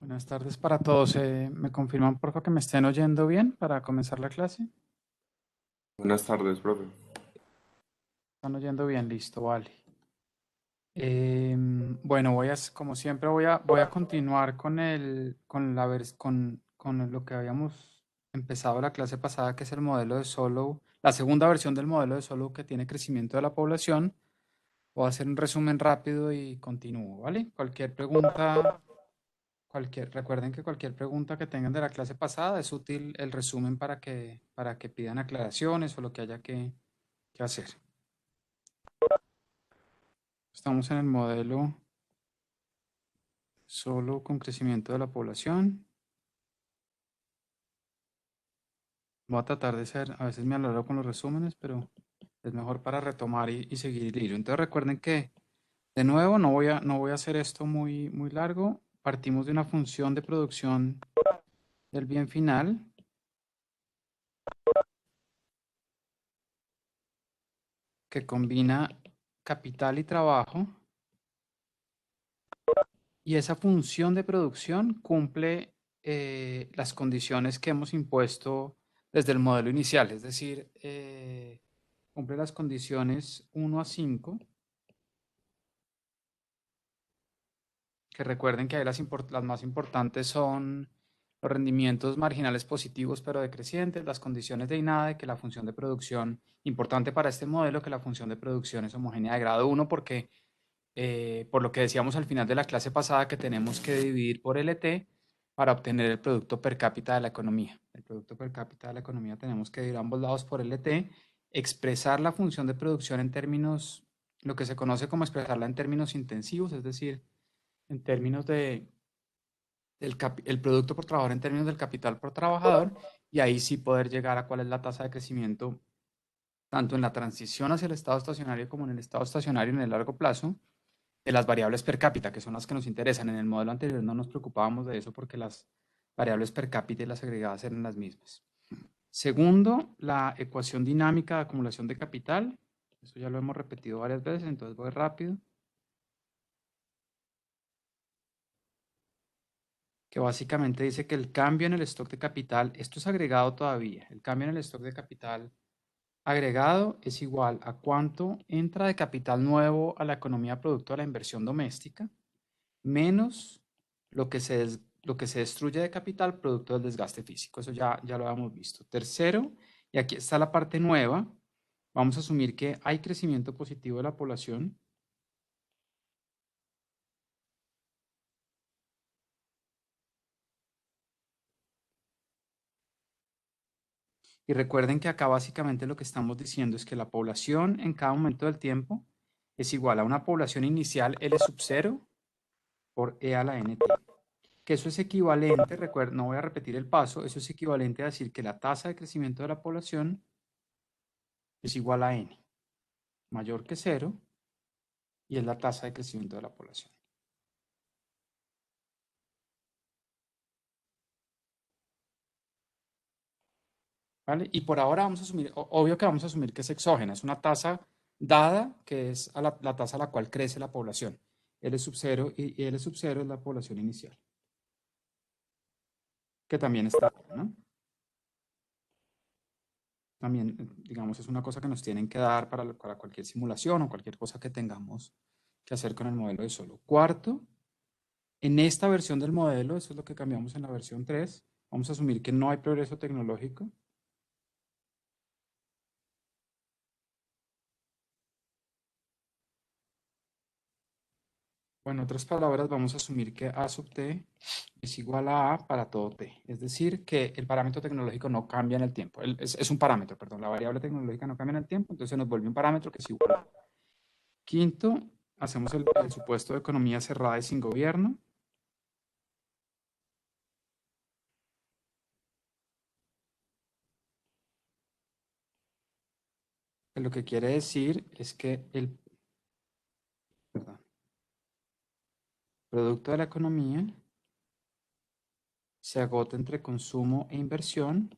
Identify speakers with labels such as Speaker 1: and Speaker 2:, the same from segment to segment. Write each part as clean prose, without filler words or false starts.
Speaker 1: Buenas tardes para todos. ¿Me confirman, por favor, que me estén oyendo bien para comenzar la clase?
Speaker 2: Buenas tardes, profe.
Speaker 1: ¿Están oyendo bien? Listo, vale. Bueno, como siempre, voy a continuar con lo que habíamos empezado la clase pasada, que es el modelo de Solow, la segunda versión del modelo de Solow que tiene crecimiento de la población. Voy a hacer un resumen rápido y continúo, ¿vale? Recuerden que cualquier pregunta que tengan de la clase pasada es útil el resumen para que pidan aclaraciones o lo que haya que hacer. Estamos en el modelo solo con crecimiento de la población. Voy a tratar de ser, a veces me alargo con los resúmenes, pero es mejor para retomar y seguir el hilo. Entonces recuerden que, de nuevo, no voy a hacer esto muy largo. Partimos de una función de producción del bien final que combina capital y trabajo, y esa función de producción cumple las condiciones que hemos impuesto desde el modelo inicial, es decir, cumple las condiciones 1 a 5, que recuerden que ahí las más importantes son los rendimientos marginales positivos pero decrecientes, las condiciones de INADA, de que la función de producción, importante para este modelo, que la función de producción es homogénea de grado 1, porque por lo que decíamos al final de la clase pasada, que tenemos que dividir por LT para obtener el producto per cápita de la economía. El producto per cápita de la economía tenemos que dividir ambos lados por LT, expresar la función de producción en términos, lo que se conoce como expresarla en términos intensivos, es decir, en términos el producto por trabajador en términos del capital por trabajador, y ahí sí poder llegar a cuál es la tasa de crecimiento, tanto en la transición hacia el estado estacionario como en el estado estacionario en el largo plazo, de las variables per cápita, que son las que nos interesan. En el modelo anterior no nos preocupábamos de eso porque las variables per cápita y las agregadas eran las mismas. Segundo, la ecuación dinámica de acumulación de capital. Eso ya lo hemos repetido varias veces, entonces voy rápido. Que básicamente dice que el cambio en el stock de capital, esto es agregado todavía, el cambio en el stock de capital agregado es igual a cuánto entra de capital nuevo a la economía producto de la inversión doméstica, menos lo que se destruye de capital producto del desgaste físico. Eso ya lo habíamos visto. Tercero, y aquí está la parte nueva, vamos a asumir que hay crecimiento positivo de la población. Y recuerden que acá básicamente lo que estamos diciendo es que la población en cada momento del tiempo es igual a una población inicial L sub 0 por E a la NT. Que eso es equivalente, recuerden, no voy a repetir el paso, eso es equivalente a decir que la tasa de crecimiento de la población es igual a N, mayor que 0, y es la tasa de crecimiento de la población. ¿Vale? Y por ahora vamos a asumir, obvio que vamos a asumir que es exógena, es una tasa dada, que es la tasa a la cual crece la población. L sub 0 y L sub 0 es la población inicial, que también está, ¿no? También, digamos, es una cosa que nos tienen que dar para cualquier simulación o cualquier cosa que tengamos que hacer con el modelo de Solow. Cuarto, en esta versión del modelo, eso es lo que cambiamos en la versión 3, vamos a asumir que no hay progreso tecnológico. O en otras palabras, vamos a asumir que A sub t es igual a para todo t. Es decir, que el parámetro tecnológico no cambia en el tiempo. Es un parámetro, perdón, la variable tecnológica no cambia en el tiempo, entonces nos vuelve un parámetro que es igual a. Quinto, hacemos el supuesto de economía cerrada y sin gobierno. Lo que quiere decir es que producto de la economía se agota entre consumo e inversión,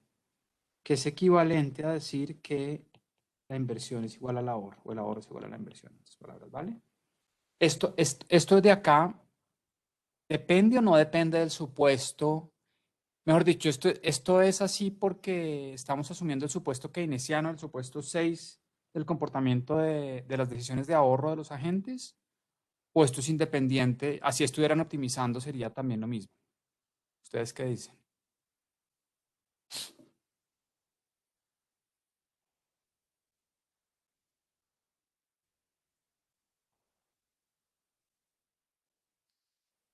Speaker 1: que es equivalente a decir que la inversión es igual al ahorro, o el ahorro es igual a la inversión, en otras palabras, ¿vale? Esto de acá, ¿depende o no depende del supuesto? Mejor dicho, esto es así porque estamos asumiendo el supuesto keynesiano, el supuesto 6 del comportamiento de las decisiones de ahorro de los agentes, o esto es independiente, así estuvieran optimizando sería también lo mismo. ¿Ustedes qué dicen?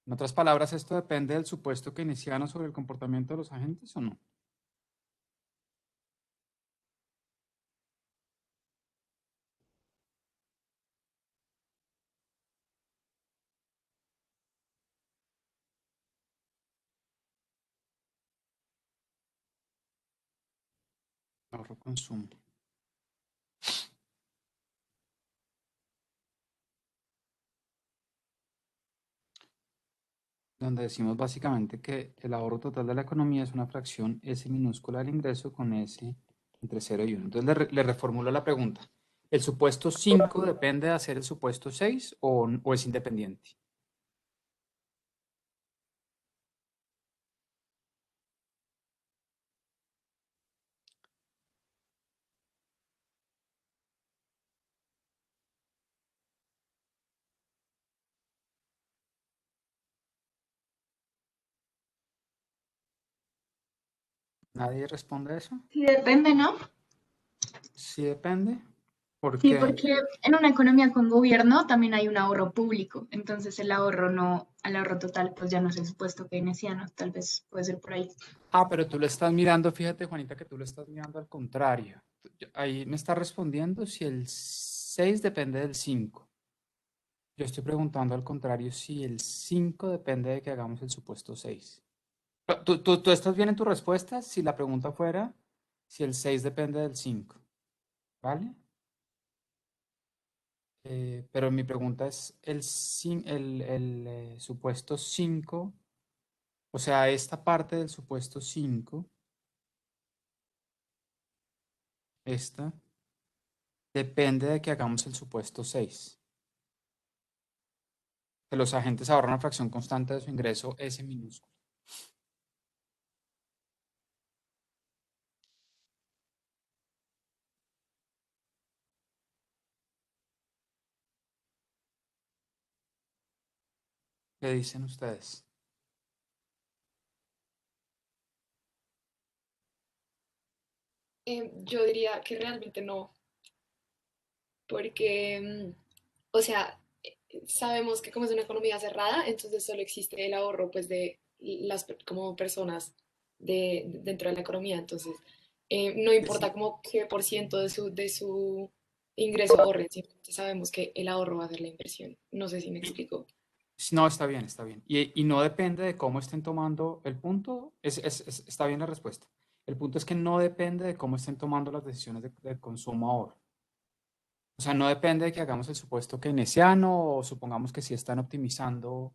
Speaker 1: En otras palabras, ¿esto depende del supuesto keynesiano sobre el comportamiento de los agentes o no? Ahorro consumo. Donde decimos básicamente que el ahorro total de la economía es una fracción S minúscula del ingreso con S entre 0 y 1. Entonces le reformulo la pregunta. ¿El supuesto 5 depende de hacer el supuesto 6 o es independiente? ¿Nadie responde a eso?
Speaker 3: Sí, depende, ¿no?
Speaker 1: Sí depende. ¿Por
Speaker 3: Sí,
Speaker 1: qué?
Speaker 3: porque en una economía con gobierno también hay un ahorro público, entonces el ahorro no, al ahorro total, pues ya no es el supuesto keynesiano, tal vez puede ser por ahí.
Speaker 1: Ah, pero tú lo estás mirando, fíjate, Juanita, que tú lo estás mirando al contrario. Ahí me está respondiendo si el 6 depende del 5. Yo estoy preguntando al contrario si el 5 depende de que hagamos el supuesto 6. ¿Tú estás bien en tu respuesta? Si la pregunta fuera si el 6 depende del 5, ¿vale? Pero mi pregunta es el supuesto 5, o sea, esta parte del supuesto 5, esta, depende de que hagamos el supuesto 6. Que los agentes ahorran una fracción constante de su ingreso S minúsculo. ¿Qué dicen ustedes?
Speaker 4: Yo diría que realmente no, porque, o sea, sabemos que como es una economía cerrada, entonces solo existe el ahorro pues de como personas dentro de la economía, entonces no importa
Speaker 1: Sí.
Speaker 4: como qué por ciento de su ingreso ahorren, simplemente sabemos que el ahorro va a ser la inversión. No sé si me
Speaker 1: Y-
Speaker 4: explico.
Speaker 1: No, está bien, está bien. Y no depende de cómo estén tomando el punto, está bien la respuesta. El punto es que no depende de cómo estén tomando las decisiones de consumo ahora. O sea, no depende de que hagamos el supuesto keynesiano o supongamos que sí están optimizando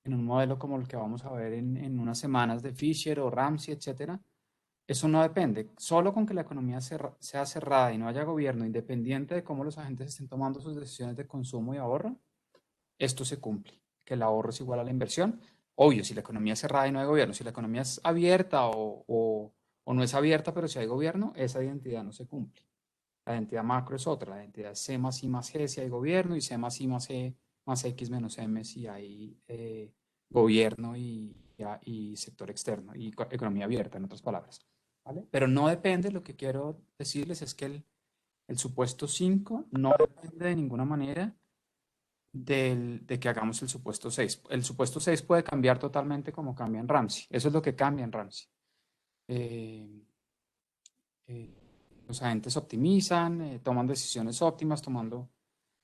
Speaker 1: en un modelo como el que vamos a ver en unas semanas de Fisher o Ramsey, etcétera. Eso no depende. Solo con que la economía sea cerrada y no haya gobierno, independiente de cómo los agentes estén tomando sus decisiones de consumo y ahorro, esto se cumple, que el ahorro es igual a la inversión. Obvio, si la economía es cerrada y no hay gobierno, si la economía es abierta o no es abierta, pero si hay gobierno, esa identidad no se cumple. La identidad macro es otra, la identidad es C más I más G si hay gobierno y C más I más E más X menos M si hay gobierno y sector externo y economía abierta, en otras palabras. ¿Vale? Pero no depende, lo que quiero decirles es que el supuesto 5 no depende de ninguna manera de que hagamos el supuesto 6. El supuesto 6 puede cambiar totalmente como cambia en Ramsey. Eso es lo que cambia en Ramsey. Eh, eh, los agentes optimizan, toman decisiones óptimas, tomando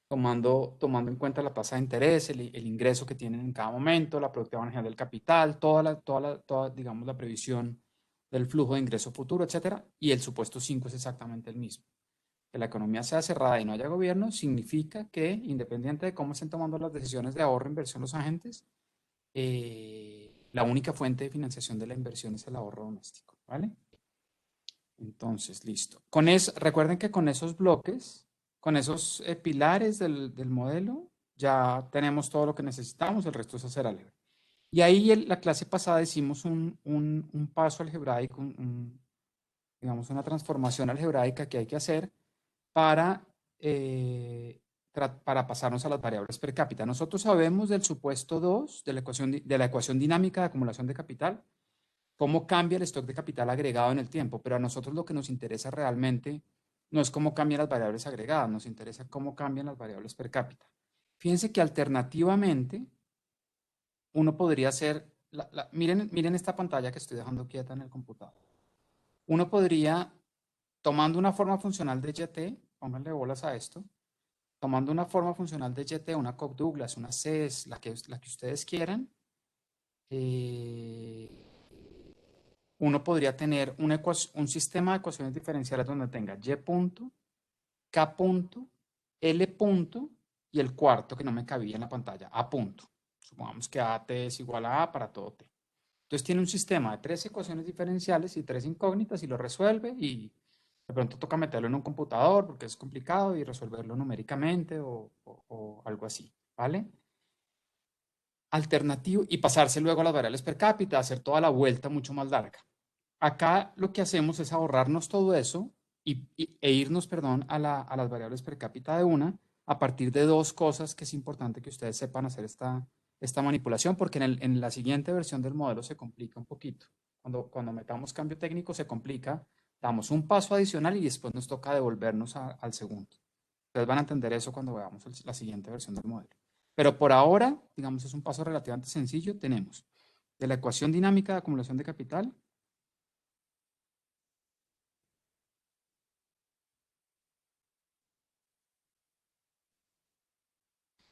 Speaker 1: en cuenta la tasa de interés, el ingreso que tienen en cada momento, la productividad marginal del capital, toda, digamos, la previsión del flujo de ingreso futuro, etcétera. Y el supuesto 5 es exactamente el mismo. Que la economía sea cerrada y no haya gobierno significa que, independiente de cómo estén tomando las decisiones de ahorro e inversión los agentes, la única fuente de financiación de la inversión es el ahorro doméstico, ¿vale? Entonces, listo. Recuerden que con esos bloques, con esos pilares del modelo, ya tenemos todo lo que necesitamos, el resto es hacer álgebra. Y ahí en la clase pasada hicimos un paso algebraico, digamos una transformación algebraica que hay que hacer para, para pasarnos a las variables per cápita. Nosotros sabemos del supuesto 2 de la ecuación dinámica de acumulación de capital, cómo cambia el stock de capital agregado en el tiempo, pero a nosotros lo que nos interesa realmente no es cómo cambian las variables agregadas, nos interesa cómo cambian las variables per cápita. Fíjense que alternativamente uno podría hacer, miren esta pantalla que estoy dejando quieta en el computador. Uno podría, tomando una forma funcional de YT, pónganle bolas a esto, tomando una forma funcional de YT, una Cobb-Douglas, una CES, la que ustedes quieran, uno podría tener un sistema de ecuaciones diferenciales donde tenga Y punto, K punto, L punto y el cuarto que no me cabía en la pantalla, A punto. Supongamos que AT es igual a A para todo T. Entonces tiene un sistema de 3 ecuaciones diferenciales y 3 incógnitas y lo resuelve y de pronto toca meterlo en un computador porque es complicado y resolverlo numéricamente o algo así, ¿vale? Alternativo y pasarse luego a las variables per cápita, hacer toda la vuelta mucho más larga. Acá lo que hacemos es ahorrarnos todo eso e irnos, perdón, a las variables per cápita de una a partir de dos cosas que es importante que ustedes sepan hacer esta manipulación, porque en la siguiente versión del modelo se complica un poquito. Cuando metamos cambio técnico se complica, damos un paso adicional y después nos toca devolvernos al segundo. Ustedes van a entender eso cuando veamos la siguiente versión del modelo. Pero por ahora, digamos, es un paso relativamente sencillo. Tenemos de la ecuación dinámica de acumulación de capital,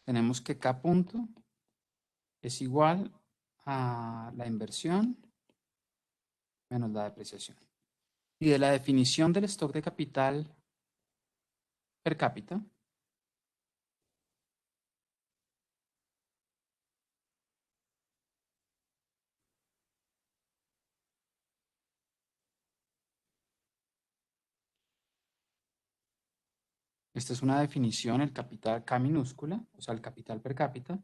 Speaker 1: tenemos que K punto es igual a la inversión menos la depreciación. Y de la definición del stock de capital per cápita, esta es una definición, el capital K minúscula, o sea, el capital per cápita,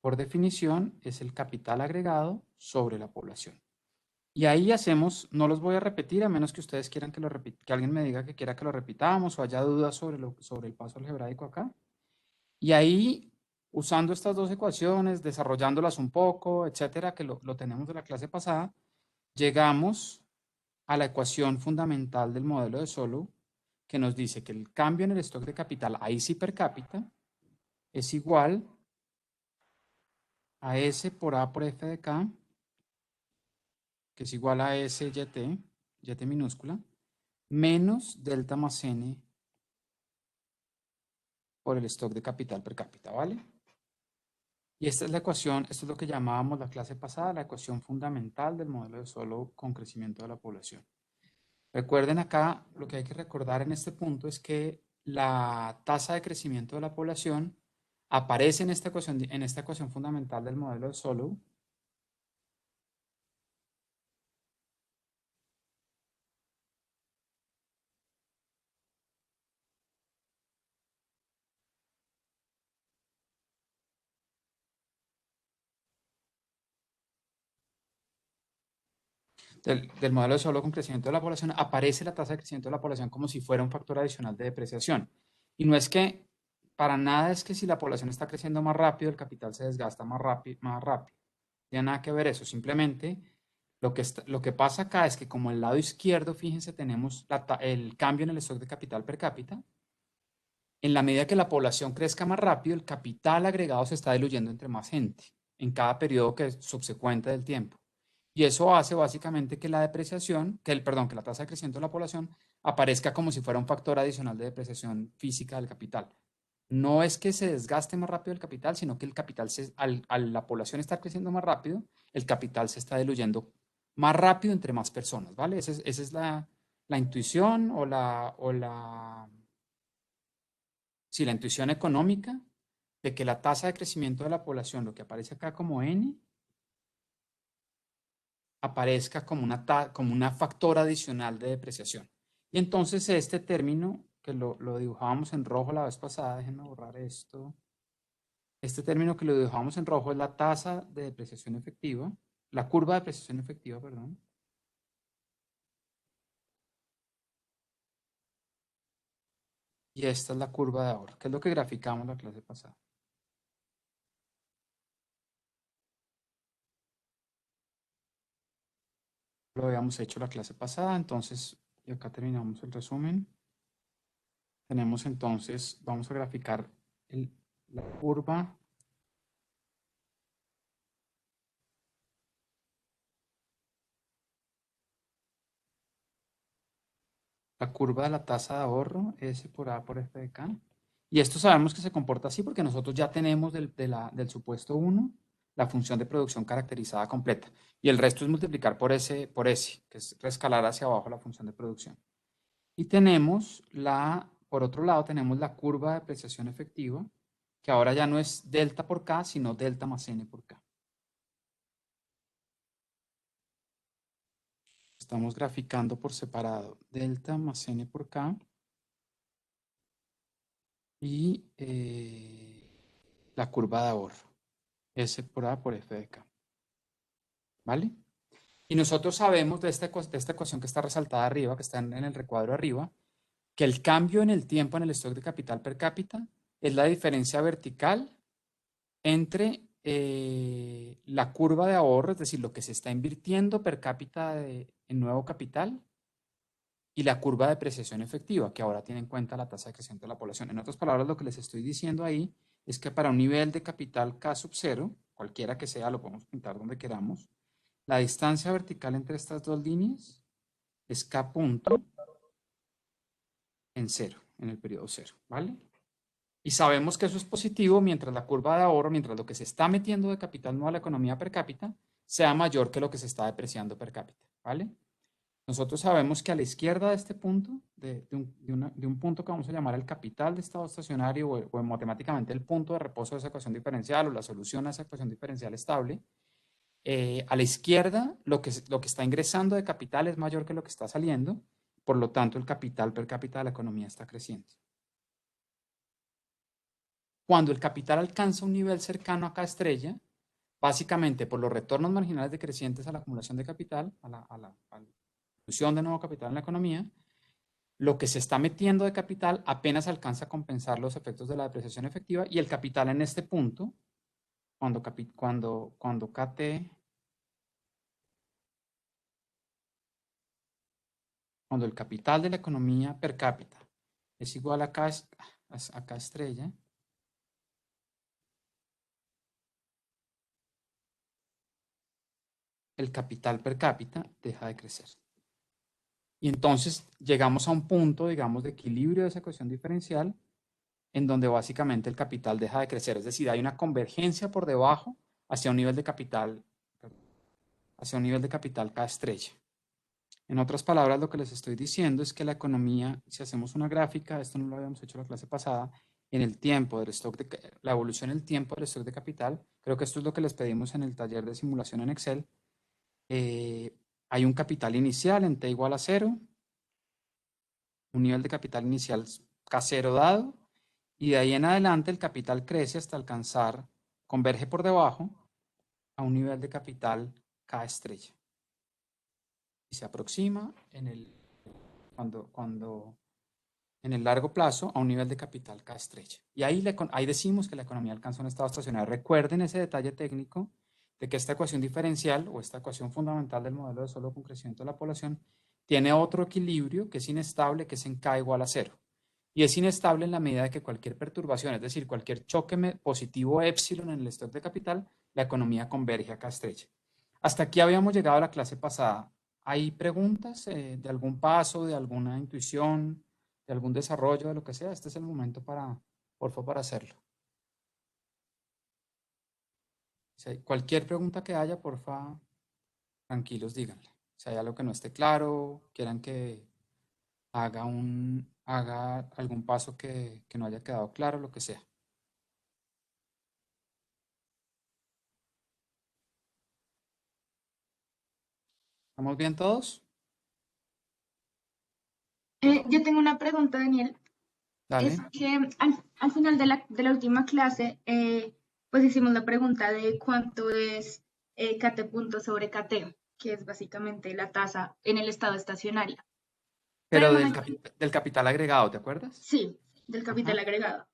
Speaker 1: por definición es el capital agregado sobre la población. Y ahí hacemos, no los voy a repetir a menos que ustedes quieran que alguien me diga que quiera que lo repitamos o haya dudas sobre el paso algebraico acá. Y ahí, usando estas dos ecuaciones, desarrollándolas un poco, etcétera, que lo tenemos de la clase pasada, llegamos a la ecuación fundamental del modelo de Solow, que nos dice que el cambio en el stock de capital, ahí sí per cápita, es igual a S por A por F de K, que es igual a S YT minúscula, menos delta más N por el stock de capital per cápita, ¿vale? Y esta es la ecuación, esto es lo que llamábamos la clase pasada, la ecuación fundamental del modelo de Solow con crecimiento de la población. Recuerden acá, lo que hay que recordar en este punto es que la tasa de crecimiento de la población aparece en esta ecuación fundamental del modelo de Solow del modelo de Solow con crecimiento de la población, aparece la tasa de crecimiento de la población como si fuera un factor adicional de depreciación. Y no es que, para nada es que si la población está creciendo más rápido, el capital se desgasta más rápido. No tiene nada que ver eso, simplemente lo que pasa acá es que como el lado izquierdo, fíjense, tenemos el cambio en el stock de capital per cápita. En la medida que la población crezca más rápido, el capital agregado se está diluyendo entre más gente en cada periodo subsecuente del tiempo. Y eso hace básicamente que la depreciación, que la tasa de crecimiento de la población aparezca como si fuera un factor adicional de depreciación física del capital. No es que se desgaste más rápido el capital, sino que el capital, al la población estar creciendo más rápido, el capital se está diluyendo más rápido entre más personas, ¿vale? Esa es la intuición la intuición económica de que la tasa de crecimiento de la población, lo que aparece acá como N, aparezca como una factor adicional de depreciación. Y entonces este término, que lo dibujábamos en rojo la vez pasada, déjenme borrar esto. Este término que lo dibujamos en rojo es la tasa de depreciación efectiva, la curva de depreciación efectiva, perdón. Y esta es la curva de ahorro, que es lo que graficamos la clase pasada. Lo habíamos hecho la clase pasada, entonces, y acá terminamos el resumen. Tenemos entonces, vamos a graficar la curva. La curva de la tasa de ahorro, S por A por F de K. Y esto sabemos que se comporta así porque nosotros ya tenemos del supuesto 1 la función de producción caracterizada completa. Y el resto es multiplicar por S, que es reescalar hacia abajo la función de producción. Y tenemos por otro lado, tenemos la curva de depreciación efectiva, que ahora ya no es delta por K, sino delta más N por K. Estamos graficando por separado delta más N por K y la curva de ahorro, S por A por F de K. ¿Vale? Y nosotros sabemos de esta ecuación que está resaltada arriba, que está en el recuadro arriba, que el cambio en el tiempo en el stock de capital per cápita es la diferencia vertical entre la curva de ahorro, es decir, lo que se está invirtiendo per cápita en nuevo capital, y la curva de depreciación efectiva, que ahora tiene en cuenta la tasa de crecimiento de la población. En otras palabras, lo que les estoy diciendo ahí es que para un nivel de capital K sub 0, cualquiera que sea, lo podemos pintar donde queramos, la distancia vertical entre estas dos líneas es K punto en 0, en el periodo 0, ¿vale? Y sabemos que eso es positivo mientras la curva de ahorro, mientras lo que se está metiendo de capital nuevo a la economía per cápita, sea mayor que lo que se está depreciando per cápita, ¿vale? Nosotros sabemos que a la izquierda de este punto, de un punto que vamos a llamar el capital de estado estacionario o matemáticamente el punto de reposo de esa ecuación diferencial o la solución a esa ecuación diferencial estable, a la izquierda lo que está ingresando de capital es mayor que lo que está saliendo, por lo tanto el capital per cápita de la economía está creciendo. Cuando el capital alcanza un nivel cercano a K estrella, básicamente por los retornos marginales decrecientes a la acumulación de capital, a la inclusión de nuevo capital en la economía, lo que se está metiendo de capital apenas alcanza a compensar los efectos de la depreciación efectiva y el capital en este punto, cuando KT, cuando el capital de la economía per cápita es igual a K estrella, el capital per cápita deja de crecer. Y entonces llegamos a un punto, digamos, de equilibrio de esa ecuación diferencial en donde básicamente el capital deja de crecer. Es decir, hay una convergencia por debajo hacia un nivel de capital, K estrella. En otras palabras, lo que les estoy diciendo es que la economía, si hacemos una gráfica, esto no lo habíamos hecho la clase pasada, en el tiempo del stock la evolución en el tiempo del stock de capital, creo que esto es lo que les pedimos en el taller de simulación en Excel. Hay un capital inicial en T igual a 0, un nivel de capital inicial K0 dado, y de ahí en adelante el capital crece hasta alcanzar, converge por debajo a un nivel de capital K estrella. Y se aproxima cuando en el largo plazo a un nivel de capital K estrella. Y ahí decimos que la economía alcanza un estado estacionario. Recuerden ese detalle técnico de que esta ecuación diferencial o esta ecuación fundamental del modelo de solo con crecimiento de la población tiene otro equilibrio que es inestable, que es en K igual a 0. Y es inestable en la medida de que cualquier perturbación, es decir, cualquier choque positivo epsilon en el stock de capital, la economía converge a K estrella. Hasta aquí habíamos llegado a la clase pasada. ¿Hay preguntas de algún paso, de alguna intuición, de algún desarrollo, de lo que sea? Este es el momento por favor, para hacerlo. Cualquier pregunta que haya, porfa, tranquilos, díganle. Si hay algo que no esté claro, quieran que haga algún paso que no haya quedado claro, lo que sea. ¿Estamos bien todos?
Speaker 3: Yo tengo una pregunta, Daniel.
Speaker 1: Dale.
Speaker 3: Es que al final de la última clase, pues hicimos la pregunta de cuánto es KT punto sobre KT, que es básicamente la tasa en el estado estacionario. Pero
Speaker 1: Pero
Speaker 3: no me,
Speaker 1: del capital agregado, ¿te acuerdas?
Speaker 3: sí, del capital
Speaker 1: Ajá.
Speaker 3: agregado.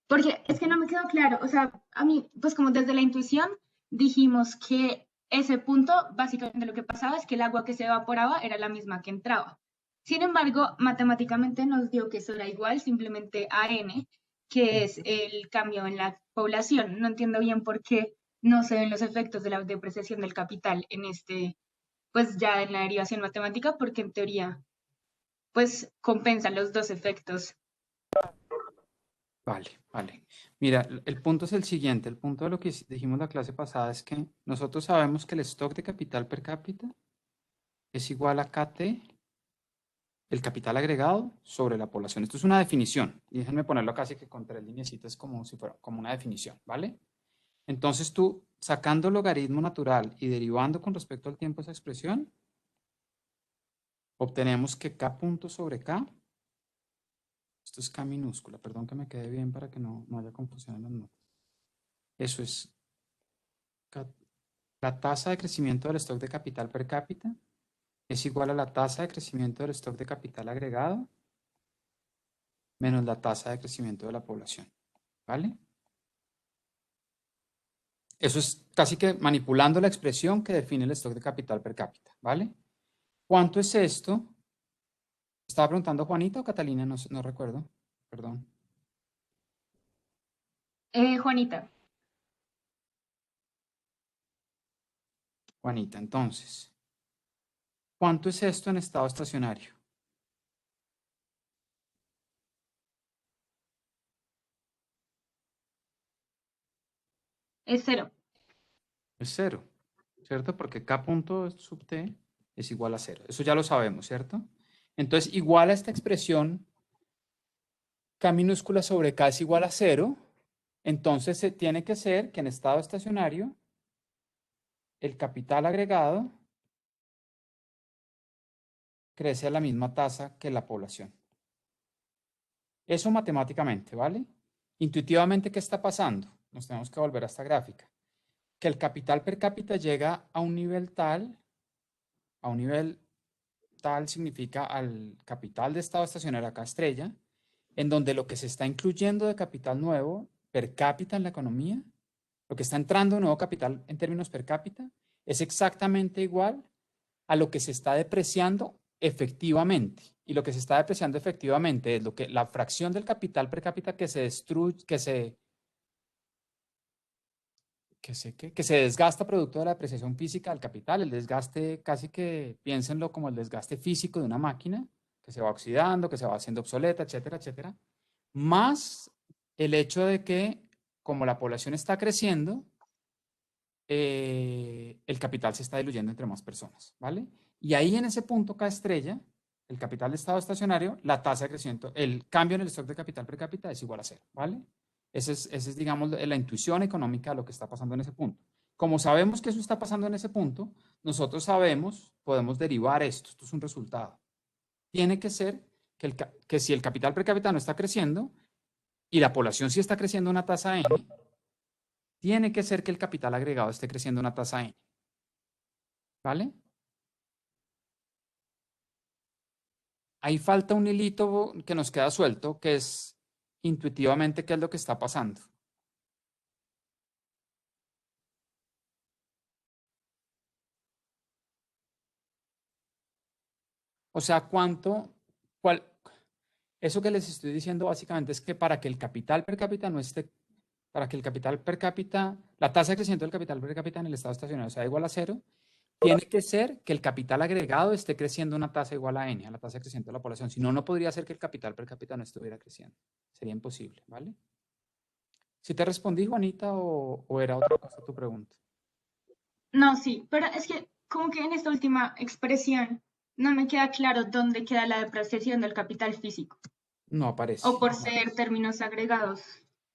Speaker 3: Porque es que no me quedó claro, o sea, a mí, pues como desde la intuición, dijimos que ese punto, básicamente lo que pasaba es que el agua que se evaporaba era la misma que entraba. Sin embargo, matemáticamente nos dio que eso era igual simplemente a n, que es el cambio en la población. No entiendo bien por qué no se ven los efectos de la depreciación del capital en este, pues ya en la derivación matemática, porque en teoría, pues compensan los dos efectos.
Speaker 1: Vale, vale. Mira, el punto es el siguiente. El punto de lo que dijimos la clase pasada es que nosotros sabemos que el stock de capital per cápita es igual a KT, el capital agregado, sobre la población. Esto es una definición. Y déjenme ponerlo casi que con 3 lineecitas como si fuera como una definición, ¿vale? Entonces tú, sacando el logaritmo natural y derivando con respecto al tiempo esa expresión, obtenemos que K punto sobre K, esto es K minúscula, perdón que me quede bien para que no haya confusión en las notas. Eso es la tasa de crecimiento del stock de capital per cápita es igual a la tasa de crecimiento del stock de capital agregado menos la tasa de crecimiento de la población, ¿vale? Eso es casi que manipulando la expresión que define el stock de capital per cápita, ¿vale? ¿Cuánto es esto? ¿Estaba preguntando Juanita o Catalina? No recuerdo, perdón.
Speaker 3: Juanita,
Speaker 1: Juanita, entonces, ¿cuánto es esto en estado estacionario?
Speaker 3: es cero.
Speaker 1: Es 0, ¿cierto? Porque K punto sub T es igual a 0. Eso ya lo sabemos, ¿cierto? Entonces, igual a esta expresión, K minúscula sobre K es igual a 0, entonces se tiene que ser que en estado estacionario el capital agregado crece a la misma tasa que la población. Eso matemáticamente, ¿vale? Intuitivamente, ¿qué está pasando? Nos tenemos que volver a esta gráfica. Que el capital per cápita llega a un nivel tal significa al capital de estado estacionario acá estrella, en donde lo que se está incluyendo de capital nuevo per cápita en la economía, lo que está entrando de nuevo capital en términos per cápita, es exactamente igual a lo que se está depreciando efectivamente. Y lo que se está depreciando efectivamente es la fracción del capital per cápita que se destruye, que se desgasta producto de la depreciación física del capital, el desgaste casi que piénsenlo como el desgaste físico de una máquina, que se va oxidando, que se va haciendo obsoleta, etcétera, etcétera, más el hecho de que como la población está creciendo, el capital se está diluyendo entre más personas, ¿vale? Y ahí en ese punto K estrella, el capital de estado estacionario, la tasa de crecimiento, el cambio en el stock de capital per cápita es igual a 0, ¿vale? Esa es, digamos, la intuición económica de lo que está pasando en ese punto. Como sabemos que eso está pasando en ese punto, nosotros sabemos, podemos derivar esto es un resultado. Tiene que ser que si el capital per cápita no está creciendo y la población sí está creciendo a una tasa n, tiene que ser que el capital agregado esté creciendo a una tasa n. ¿Vale? Ahí falta un hilito que nos queda suelto, que es intuitivamente qué es lo que está pasando. O sea, eso que les estoy diciendo básicamente es que para que el capital per cápita no esté, para que el capital per cápita, la tasa de crecimiento del capital per cápita en el estado estacionario sea igual a 0, tiene que ser que el capital agregado esté creciendo a una tasa igual a n, a la tasa de crecimiento de la población. Si no, no podría ser que el capital per cápita no estuviera creciendo. Sería imposible, ¿vale? ¿Sí te respondí, Juanita, o era otra cosa tu pregunta?
Speaker 3: No, sí, pero es que como que en esta última expresión no me queda claro dónde queda la depreciación del capital físico,
Speaker 1: No
Speaker 3: o
Speaker 1: aparece.
Speaker 3: por ser términos agregados.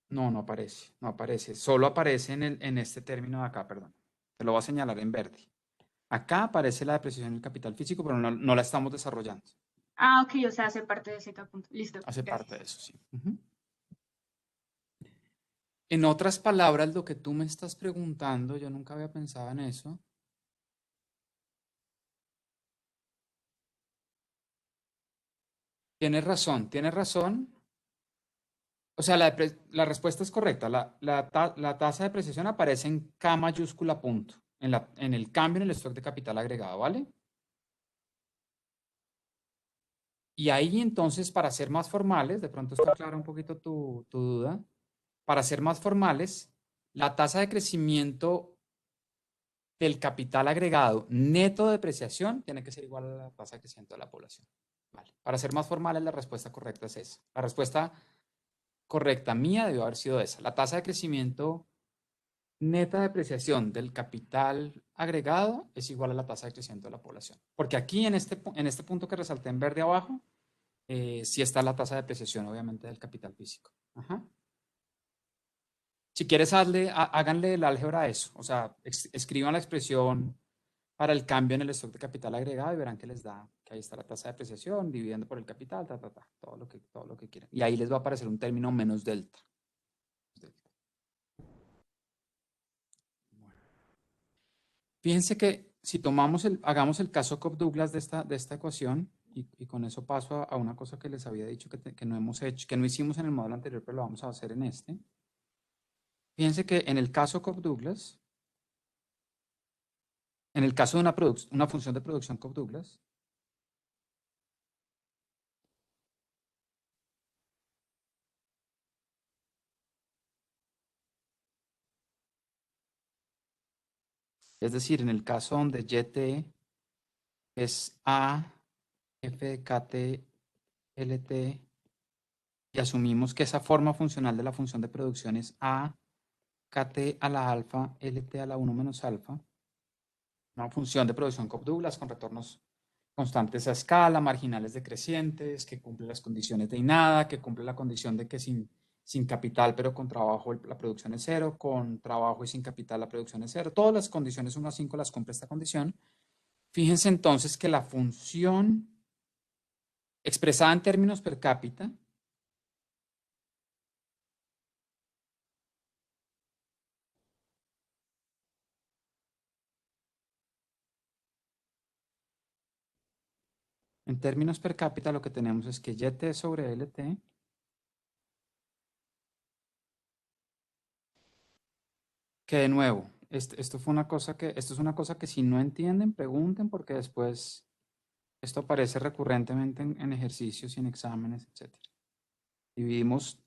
Speaker 1: No aparece. No aparece. Solo aparece en este término de acá, perdón. Te lo voy a señalar en verde. Acá aparece la depreciación del capital físico, pero no la estamos desarrollando.
Speaker 3: Ah, ok, o sea, hace parte de Z punto. Listo,
Speaker 1: Hace
Speaker 3: gracias.
Speaker 1: parte de eso, sí. Ujú. En otras palabras, lo que tú me estás preguntando, yo nunca había pensado en eso. Tienes razón, tienes razón. O sea, la respuesta es correcta. La tasa de depreciación aparece en K mayúscula punto, en el cambio en el stock de capital agregado, ¿vale? Y ahí entonces, para ser más formales, de pronto está clara un poquito tu duda, para ser más formales, la tasa de crecimiento del capital agregado neto de depreciación tiene que ser igual a la tasa de crecimiento de la población. Vale. Para ser más formales, la respuesta correcta es esa. La respuesta correcta mía debió haber sido esa. La tasa de crecimiento neta de depreciación del capital agregado es igual a la tasa de crecimiento de la población. Porque aquí en este punto que resalté en verde abajo, sí está la tasa de depreciación, obviamente, del capital físico. Ajá. Si quieres, háganle el álgebra a eso. O sea, escriban la expresión para el cambio en el stock de capital agregado y verán que les da, que ahí está la tasa de depreciación, dividiendo por el capital, todo lo que quieran. Y ahí les va a aparecer un término menos delta. Bueno. Fíjense que si hagamos el caso Cobb-Douglas de esta ecuación, y con eso paso a una cosa que les había dicho que no hemos hecho, que no hicimos en el módulo anterior, pero lo vamos a hacer en este. Fíjense que en el caso Cobb-Douglas, en el caso de una función de producción Cobb-Douglas, es decir, en el caso donde YT es A, F de KT, LT, y asumimos que esa forma funcional de la función de producción es A, KT a la alfa, LT a la 1 menos alfa, una función de producción Cobb-Douglas con retornos constantes a escala, marginales decrecientes, que cumple las condiciones de INADA, que cumple la condición de que sin capital pero con trabajo la producción es cero, con trabajo y sin capital la producción es cero. Todas las condiciones 1 a 5 las cumple esta condición. Fíjense entonces que la función expresada en términos per cápita en términos per cápita lo que tenemos es que YT sobre LT que de nuevo, esto es una cosa que si no entienden, pregunten porque después esto aparece recurrentemente en ejercicios y en exámenes, etc. Dividimos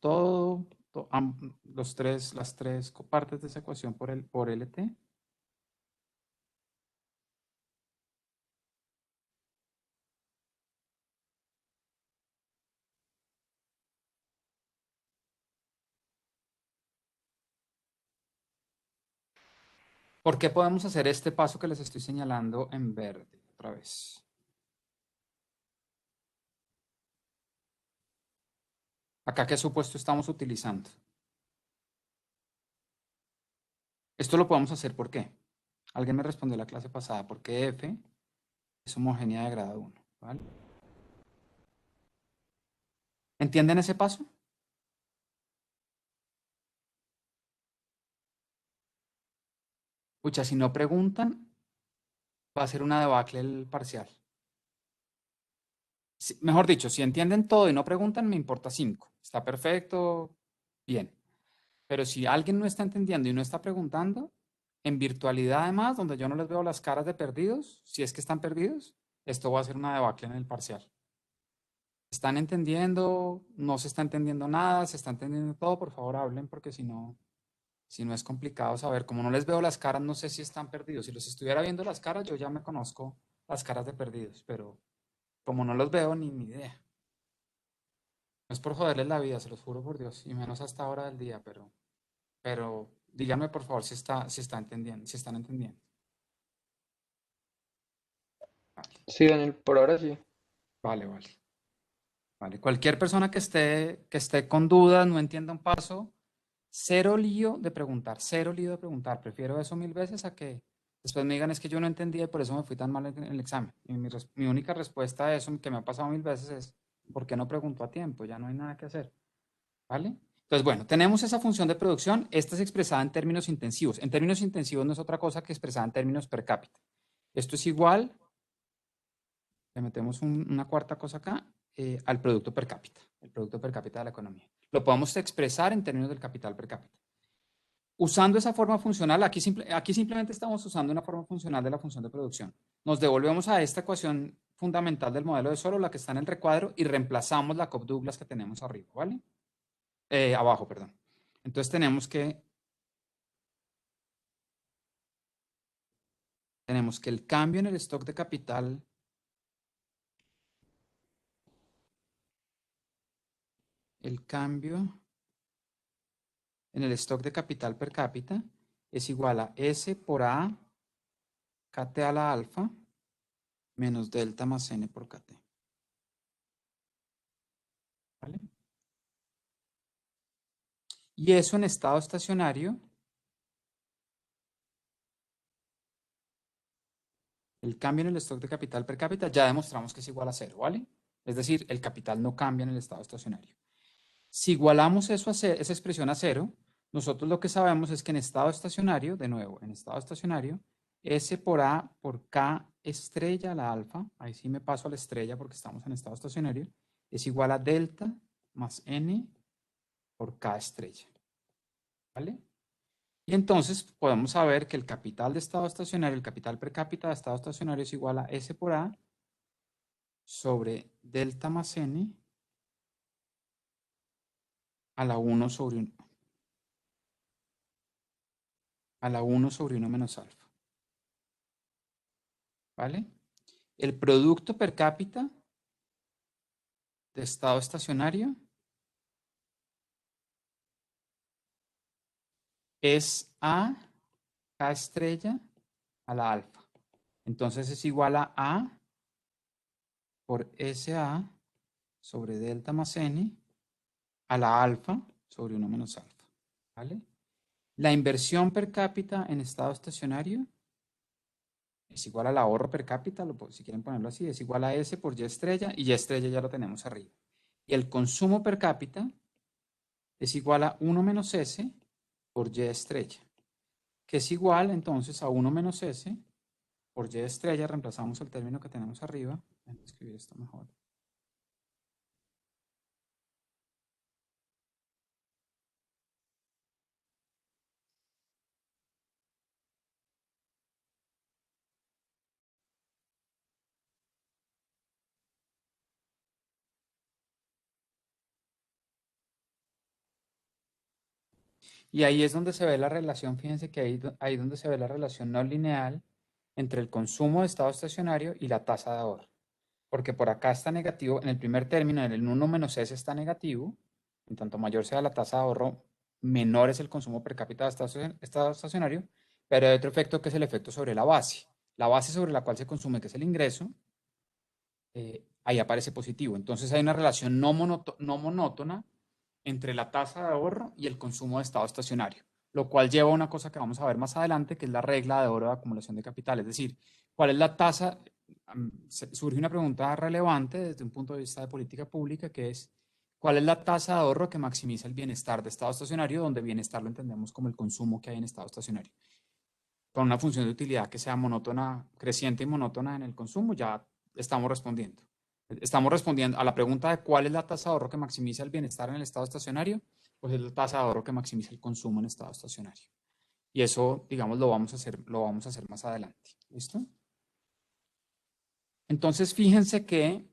Speaker 1: las tres partes de esa ecuación por LT. ¿Por qué podemos hacer este paso que les estoy señalando en verde otra vez? Acá, ¿qué supuesto estamos utilizando? Esto lo podemos hacer ¿por qué? Alguien me respondió la clase pasada, porque F es homogénea de grado 1, ¿vale? ¿Entienden ese paso? Pucha, si no preguntan, va a ser una debacle el parcial. Mejor dicho, si entienden todo y no preguntan, me importa 5. Está perfecto, bien. Pero si alguien no está entendiendo y no está preguntando, en virtualidad además, donde yo no les veo las caras de perdidos, si es que están perdidos, esto va a ser una debacle en el parcial. ¿Están entendiendo? ¿No se está entendiendo nada? ¿Se está entendiendo todo? Por favor, hablen porque si no es complicado saber. Como no les veo las caras, no sé si están perdidos. Si los estuviera viendo las caras, yo ya me conozco las caras de perdidos, pero como no los veo, ni idea. No es por joderles la vida, se los juro por Dios, y menos a esta hora del día, pero díganme por favor si están entendiendo. Vale,
Speaker 5: Sí, Daniel, por ahora sí.
Speaker 1: vale. Vale. Cualquier persona que esté con dudas, no entienda un paso, cero lío de preguntar. Prefiero eso 1000 veces a que después me digan, es que yo no entendí y por eso me fui tan mal en el examen. Y mi única respuesta a eso, que me ha pasado 1000 veces, es, ¿por qué no preguntó a tiempo? Ya no hay nada que hacer, ¿vale? Entonces, bueno, tenemos esa función de producción. Esta es expresada en términos intensivos. En términos intensivos no es otra cosa que expresada en términos per cápita. Esto es igual, le metemos una cuarta cosa acá, al producto per cápita, el producto per cápita de la economía. Lo podemos expresar en términos del capital per cápita. Usando esa forma funcional, aquí simplemente estamos usando una forma funcional de la función de producción. Nos devolvemos a esta ecuación fundamental del modelo de Solow, la que está en el recuadro, y reemplazamos la Cobb-Douglas que tenemos arriba, ¿vale? Abajo, perdón. Entonces tenemos que el cambio en el stock de capital en el stock de capital per cápita es igual a S por A KT a la alfa menos delta más N por KT. ¿Vale? Y eso en estado estacionario, el cambio en el stock de capital per cápita ya demostramos que es igual a 0, ¿vale? Es decir, el capital no cambia en el estado estacionario. Si igualamos eso esa expresión a 0, nosotros lo que sabemos es que en estado estacionario, de nuevo, en estado estacionario, S por A por K estrella a la alfa, ahí sí me paso a la estrella porque estamos en estado estacionario, es igual a delta más N por K estrella. ¿Vale? Y entonces podemos saber que el capital de estado estacionario, el capital per cápita de estado estacionario es igual a S por A sobre delta más N a la 1 sobre 1, a la 1 sobre 1 menos alfa. ¿Vale? El producto per cápita de estado estacionario es A K estrella a la alfa. Entonces es igual a A por SA sobre delta más N a la alfa sobre 1 menos alfa. ¿Vale? La inversión per cápita en estado estacionario es igual al ahorro per cápita, si quieren ponerlo así, es igual a S por Y estrella, y Y estrella ya lo tenemos arriba. Y el consumo per cápita es igual a 1 menos S por Y estrella, que es igual entonces a 1 menos S por Y estrella, reemplazamos el término que tenemos arriba. Voy a escribir esto mejor. Y ahí es donde se ve la relación, fíjense que ahí donde se ve la relación no lineal entre el consumo de estado estacionario y la tasa de ahorro. Porque por acá está negativo, en el primer término, en el 1 menos S está negativo, en tanto mayor sea la tasa de ahorro, menor es el consumo per cápita de estado estacionario, pero hay otro efecto que es el efecto sobre la base. La base sobre la cual se consume, que es el ingreso, ahí aparece positivo. Entonces hay una relación no monótona entre la tasa de ahorro y el consumo de estado estacionario, lo cual lleva a una cosa que vamos a ver más adelante, que es la regla de oro de acumulación de capital. Es decir, ¿cuál es la tasa? Surge una pregunta relevante desde un punto de vista de política pública, que es, ¿cuál es la tasa de ahorro que maximiza el bienestar de estado estacionario, donde bienestar lo entendemos como el consumo que hay en estado estacionario? Con una función de utilidad que sea monótona, creciente y monótona en el consumo, ya estamos respondiendo. Estamos respondiendo a la pregunta de cuál es la tasa de ahorro que maximiza el bienestar en el estado estacionario, pues es la tasa de ahorro que maximiza el consumo en estado estacionario. Y eso, digamos, lo vamos a hacer más adelante. ¿Listo? Entonces, fíjense que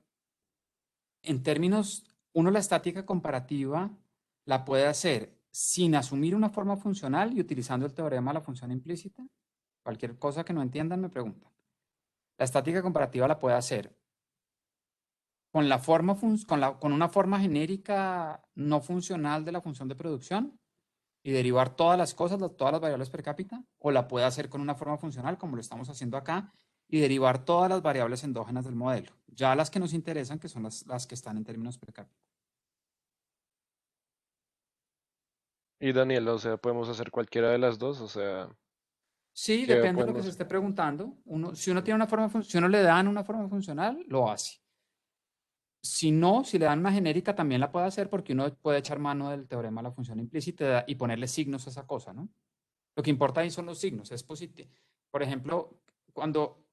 Speaker 1: en términos, uno la estática comparativa la puede hacer sin asumir una forma funcional y utilizando el teorema de la función implícita. Cualquier cosa que no entiendan me preguntan. La estática comparativa la puede hacer con una forma genérica no funcional de la función de producción y derivar todas las cosas, todas las variables per cápita, o la puede hacer con una forma funcional, como lo estamos haciendo acá, y derivar todas las variables endógenas del modelo. Ya las que nos interesan, que son las que están en términos per cápita.
Speaker 5: Y Daniel, o sea, podemos hacer cualquiera de las dos, o sea,
Speaker 1: Sí,
Speaker 2: ¿Qué
Speaker 1: depende de lo que se
Speaker 2: podemos?
Speaker 1: esté preguntando. Si uno tiene una forma, si uno le dan una forma funcional, lo hace. Si no, si le dan una genérica, también la puede hacer porque uno puede echar mano del teorema de la función implícita y ponerle signos a esa cosa, ¿no? Lo que importa ahí son los signos, es positivo. Por ejemplo,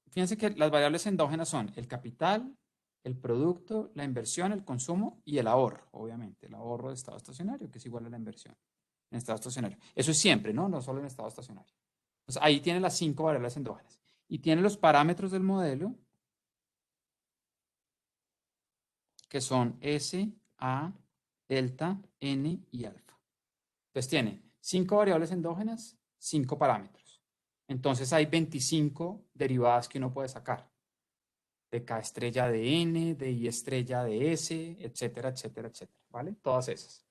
Speaker 1: fíjense que las variables endógenas son el capital, el producto, la inversión, el consumo y el ahorro, obviamente, el ahorro de estado estacionario, que es igual a la inversión en estado estacionario. Eso es siempre, ¿no? No solo en estado estacionario. Entonces, ahí tiene las 5 variables endógenas. Y tiene los parámetros del modelo, que son S, A, delta, N y alfa. Entonces tiene 5 variables endógenas, 5 parámetros. Entonces hay 25 derivadas que uno puede sacar. De K estrella de N, de I estrella de S, etcétera, etcétera, etcétera. ¿Vale? Todas esas.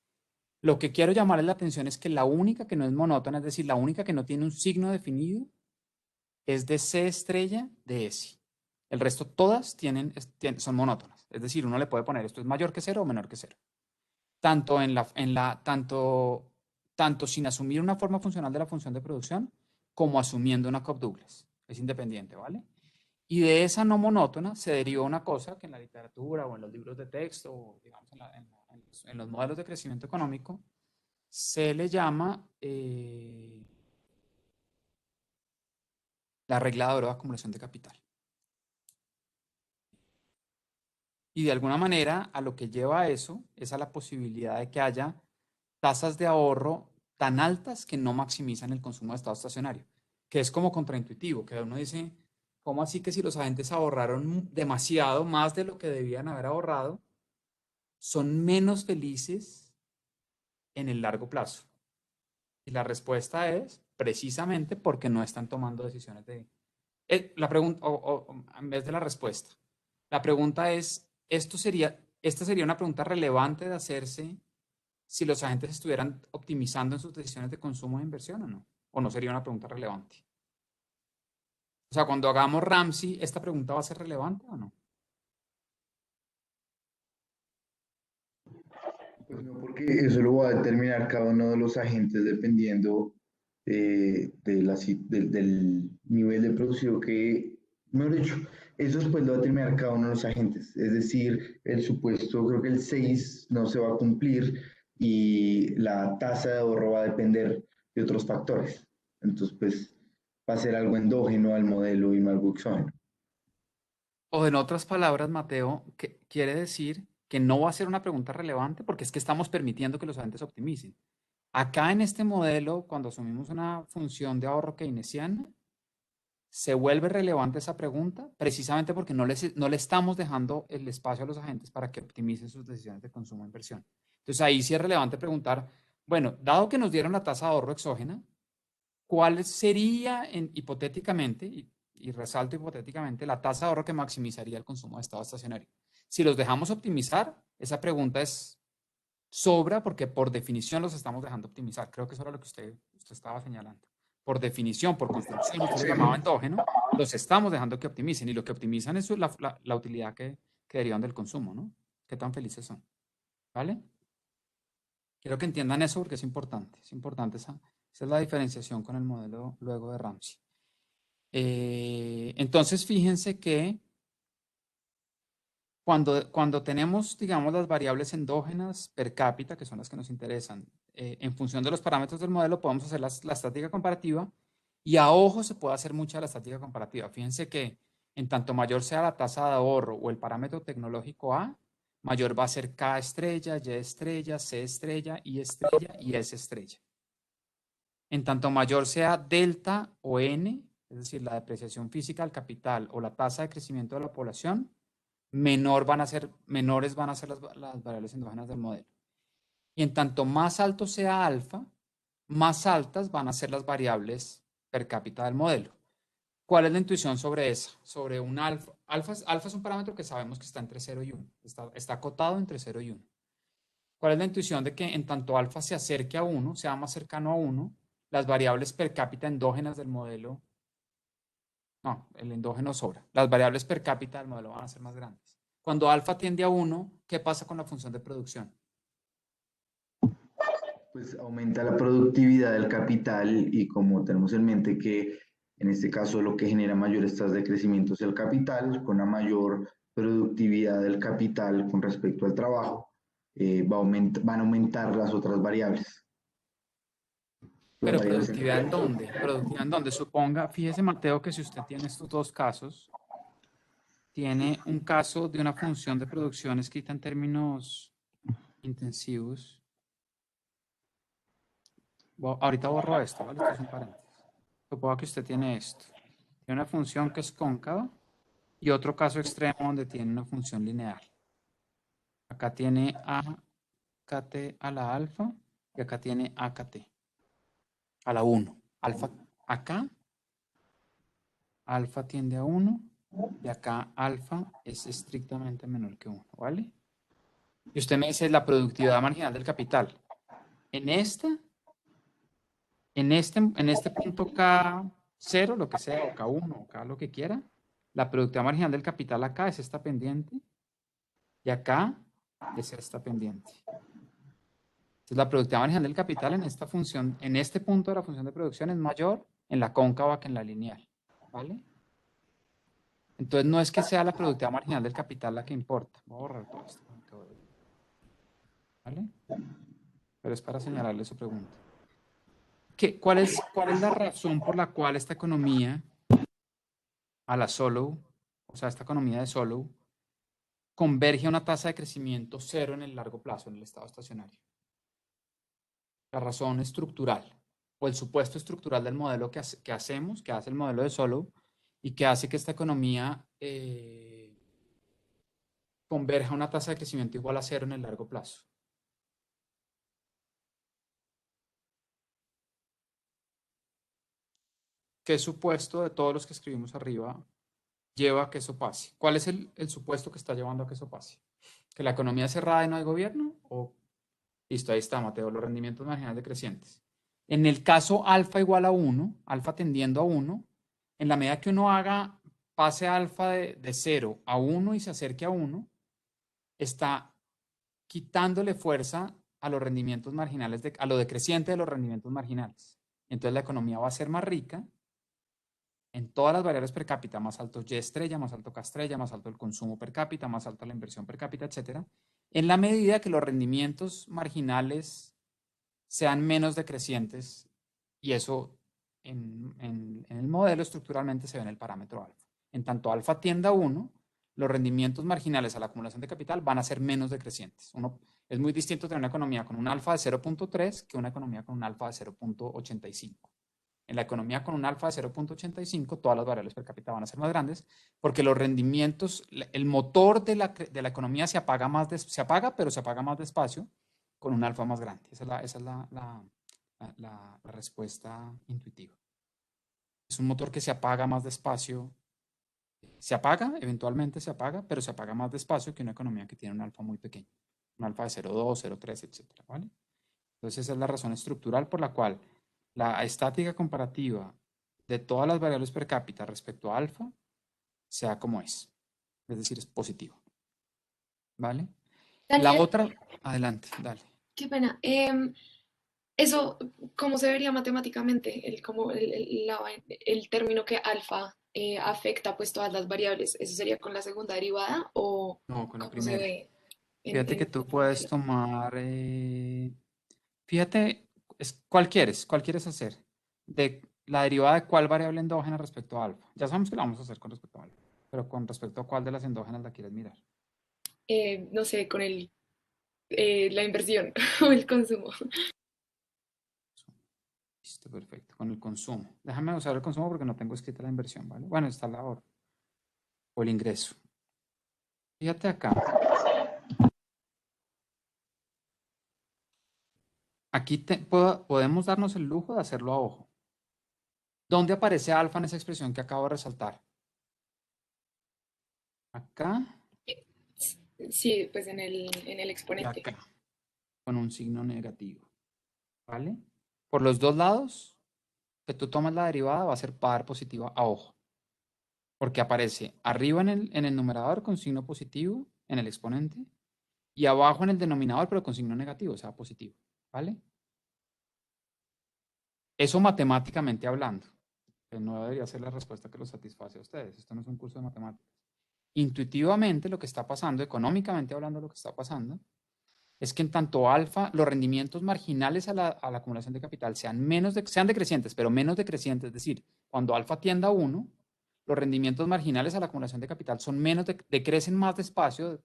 Speaker 1: Lo que quiero llamarles la atención es que la única que no es monótona, es decir, la única que no tiene un signo definido, es de C estrella de S. El resto todas son monótonas. Es decir, uno le puede poner esto es mayor que cero o menor que cero. Tanto sin asumir una forma funcional de la función de producción, como asumiendo una Cobb-Douglas. Es independiente, ¿vale? Y de esa no monótona se derivó una cosa que en la literatura o en los libros de texto, o digamos en los modelos de crecimiento económico, se le llama la regla de oro de acumulación de capital. Y de alguna manera a lo que lleva a eso es a la posibilidad de que haya tasas de ahorro tan altas que no maximizan el consumo de estado estacionario, que es como contraintuitivo, que uno dice, ¿cómo así que si los agentes ahorraron demasiado, más de lo que debían haber ahorrado, son menos felices en el largo plazo? Y la respuesta es precisamente porque no están tomando decisiones de... la pregunta, en vez de la respuesta, la pregunta es, esta sería una pregunta relevante de hacerse si los agentes estuvieran optimizando en sus decisiones de consumo e inversión o no sería una pregunta relevante. O sea, cuando hagamos Ramsey, ¿esta pregunta va a ser relevante o no?
Speaker 5: Pues no, porque eso lo va a determinar cada uno de los agentes dependiendo del nivel de producción que, mejor dicho, eso después lo va a determinar cada uno de los agentes. Es decir, el supuesto, creo que el 6 no se va a cumplir y la tasa de ahorro va a depender de otros factores. Entonces, pues va a ser algo endógeno al modelo y no algo exógeno.
Speaker 1: O en otras palabras, Mateo, que quiere decir que no va a ser una pregunta relevante porque es que estamos permitiendo que los agentes optimicen. Acá en este modelo, cuando asumimos una función de ahorro keynesiana, se vuelve relevante esa pregunta precisamente porque no le estamos dejando el espacio a los agentes para que optimicen sus decisiones de consumo e inversión. Entonces ahí sí es relevante preguntar, bueno, dado que nos dieron la tasa de ahorro exógena, ¿cuál sería hipotéticamente, y resalto hipotéticamente, la tasa de ahorro que maximizaría el consumo de estado estacionario? Si los dejamos optimizar, esa pregunta sobra porque por definición los estamos dejando optimizar. Creo que eso era lo que usted estaba señalando. Por definición, por construcción, usted lo
Speaker 5: Sí.
Speaker 1: llamaba endógeno, los estamos dejando que optimicen y lo que optimizan es la utilidad que derivan del consumo, ¿no? ¿Qué tan felices son? ¿Vale? Quiero que entiendan eso porque es importante. Es importante esa es la diferenciación con el modelo luego de Ramsey. Entonces, fíjense que cuando tenemos, digamos, las variables endógenas per cápita, que son las que nos interesan, en función de los parámetros del modelo, podemos hacer la estática comparativa y a ojo se puede hacer mucha la estática comparativa. Fíjense que en tanto mayor sea la tasa de ahorro o el parámetro tecnológico A, mayor va a ser K estrella, Y estrella, C estrella, I estrella y S estrella. En tanto mayor sea delta o N, es decir, la depreciación física del capital o la tasa de crecimiento de la población, menores van a ser las variables endógenas del modelo. Y en tanto más alto sea alfa, más altas van a ser las variables per cápita del modelo. ¿Cuál es la intuición sobre esa? Sobre un alfa. Alfa es un parámetro que sabemos que está entre 0 y 1. Está acotado entre 0 y 1. ¿Cuál es la intuición de que en tanto alfa se acerque a 1, sea más cercano a 1, las variables per cápita endógenas del modelo, no, el endógeno sobra, las variables per cápita del modelo van a ser más grandes? Cuando alfa tiende a 1, ¿qué pasa con la función de producción?
Speaker 5: Pues aumenta la productividad del capital y como tenemos en mente que En este caso, lo que genera mayores tasas de crecimiento es el capital, con una mayor productividad del capital con respecto al trabajo, van a aumentar las otras variables. Las
Speaker 1: Pero
Speaker 5: variables
Speaker 1: productividad ¿en dónde? Productividad ¿en dónde? Suponga, fíjese Mateo, que si usted tiene estos dos casos, tiene un caso de una función de producción escrita en términos intensivos. Ahorita borro esto, ¿vale? Esto es un paréntesis. Suponga que usted tiene esto. Tiene una función que es cóncava y otro caso extremo donde tiene una función lineal. Acá tiene AKT a la alfa y acá tiene AKT a la 1. Alfa acá, alfa tiende a 1 y acá alfa es estrictamente menor que 1, ¿vale? Y usted me dice la productividad marginal del capital. En este punto K0, lo que sea, o K1, o K lo que quiera, la productividad marginal del capital acá es esta pendiente y acá es esta pendiente. Entonces, la productividad marginal del capital en esta función, en este punto de la función de producción es mayor en la cóncava que en la lineal, ¿vale? Entonces, no es que sea la productividad marginal del capital la que importa. Voy a borrar todo esto, ¿vale? Pero es para señalarle su pregunta. ¿Cuál es la razón por la cual esta economía a la Solow, o sea, esta economía de Solow, converge a una tasa de crecimiento cero en el largo plazo, en el estado estacionario? La razón estructural o el supuesto estructural del modelo que hace el modelo de Solow y que hace que esta economía converja a una tasa de crecimiento igual a cero en el largo plazo. ¿Qué supuesto de todos los que escribimos arriba lleva a que eso pase? ¿Cuál es el supuesto que está llevando a que eso pase? ¿Que la economía es cerrada y no hay gobierno? O, listo, ahí está, Mateo, los rendimientos marginales decrecientes. En el caso alfa igual a 1, alfa tendiendo a 1, en la medida que uno pase alfa de 0 a 1 y se acerque a 1, está quitándole fuerza a los rendimientos marginales, a lo decreciente de los rendimientos marginales. Entonces la economía va a ser más rica en todas las variables per cápita, más alto Y estrella, más alto K estrella, más alto el consumo per cápita, más alta la inversión per cápita, etcétera, en la medida que los rendimientos marginales sean menos decrecientes, y eso en el modelo estructuralmente se ve en el parámetro alfa. En tanto alfa tienda a 1, los rendimientos marginales a la acumulación de capital van a ser menos decrecientes. Es muy distinto tener una economía con un alfa de 0.3 que una economía con un alfa de 0.85. En la economía con un alfa de 0.85, todas las variables per cápita van a ser más grandes, porque los rendimientos, el motor de la economía se apaga, pero se apaga más despacio con un alfa más grande. Esa es la respuesta intuitiva. Es un motor que se apaga más despacio. Se apaga, eventualmente se apaga, pero se apaga más despacio que una economía que tiene un alfa muy pequeño. Un alfa de 0.2, 0.3, etcétera, ¿vale? Entonces esa es la razón estructural por la cual la estática comparativa de todas las variables per cápita respecto a alfa sea como es decir, es positivo. ¿Vale?
Speaker 4: Daniel,
Speaker 1: La otra, adelante, dale.
Speaker 4: qué pena. Eso, ¿cómo se vería matemáticamente? El término que alfa afecta pues todas las variables. ¿Eso sería con la segunda derivada o
Speaker 1: No, con la
Speaker 4: cómo se
Speaker 1: primera.
Speaker 4: ve
Speaker 1: Fíjate que
Speaker 4: en
Speaker 1: tú
Speaker 4: el
Speaker 1: puedes
Speaker 4: modelo?
Speaker 1: tomar, fíjate, ¿cuál quieres? ¿Cuál quieres hacer? De la derivada de cuál variable endógena respecto a alfa. Ya sabemos que la vamos a hacer con respecto a alfa, pero con respecto a cuál de las endógenas la quieres mirar.
Speaker 4: No sé, con la inversión o el consumo.
Speaker 1: Listo, perfecto. Con el consumo. Déjame usar el consumo porque no tengo escrita la inversión, ¿vale? Bueno, está el ahorro o el ingreso. Fíjate acá. Aquí podemos darnos el lujo de hacerlo a ojo. ¿Dónde aparece alfa en esa expresión que acabo de resaltar? Acá
Speaker 4: Sí, pues en el
Speaker 1: y
Speaker 4: exponente.
Speaker 1: acá, con un signo negativo. ¿Vale? Por los dos lados que tú tomas la derivada va a ser par positiva a ojo. Porque aparece arriba en el numerador con signo positivo en el exponente y abajo en el denominador pero con signo negativo, o sea, positivo. ¿Vale? Eso matemáticamente hablando. que no debería ser la respuesta que los satisface a ustedes. Esto no es un curso de matemáticas. Intuitivamente lo que está pasando, económicamente hablando, lo que está pasando, es que en tanto alfa, los rendimientos marginales a la acumulación de capital sean decrecientes, pero menos decrecientes, es decir, cuando alfa tienda a 1, los rendimientos marginales a la acumulación de capital son menos, decrecen más despacio, es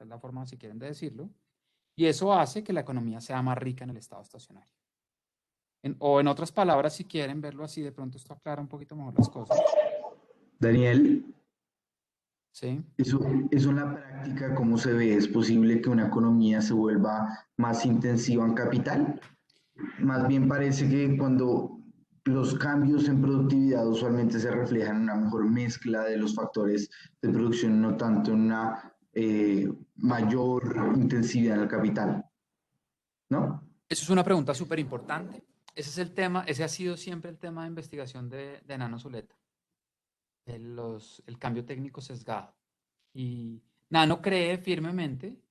Speaker 1: la forma, si quieren, de decirlo, y eso hace que la economía sea más rica en el estado estacionario. O en otras palabras, si quieren verlo así, de pronto esto aclara un poquito mejor las cosas.
Speaker 5: Daniel,
Speaker 1: ¿Sí?
Speaker 5: eso en la práctica, ¿cómo se ve? ¿Es posible que una economía se vuelva más intensiva en capital? Más bien parece que cuando los cambios en productividad usualmente se reflejan en una mejor mezcla de los factores de producción, no tanto en una mayor intensividad en el capital, ¿no?
Speaker 1: Eso es una pregunta súper importante. Ese es el tema, ese ha sido siempre el tema de investigación de Nano Zuleta, el cambio técnico sesgado. Y Nano cree firmemente,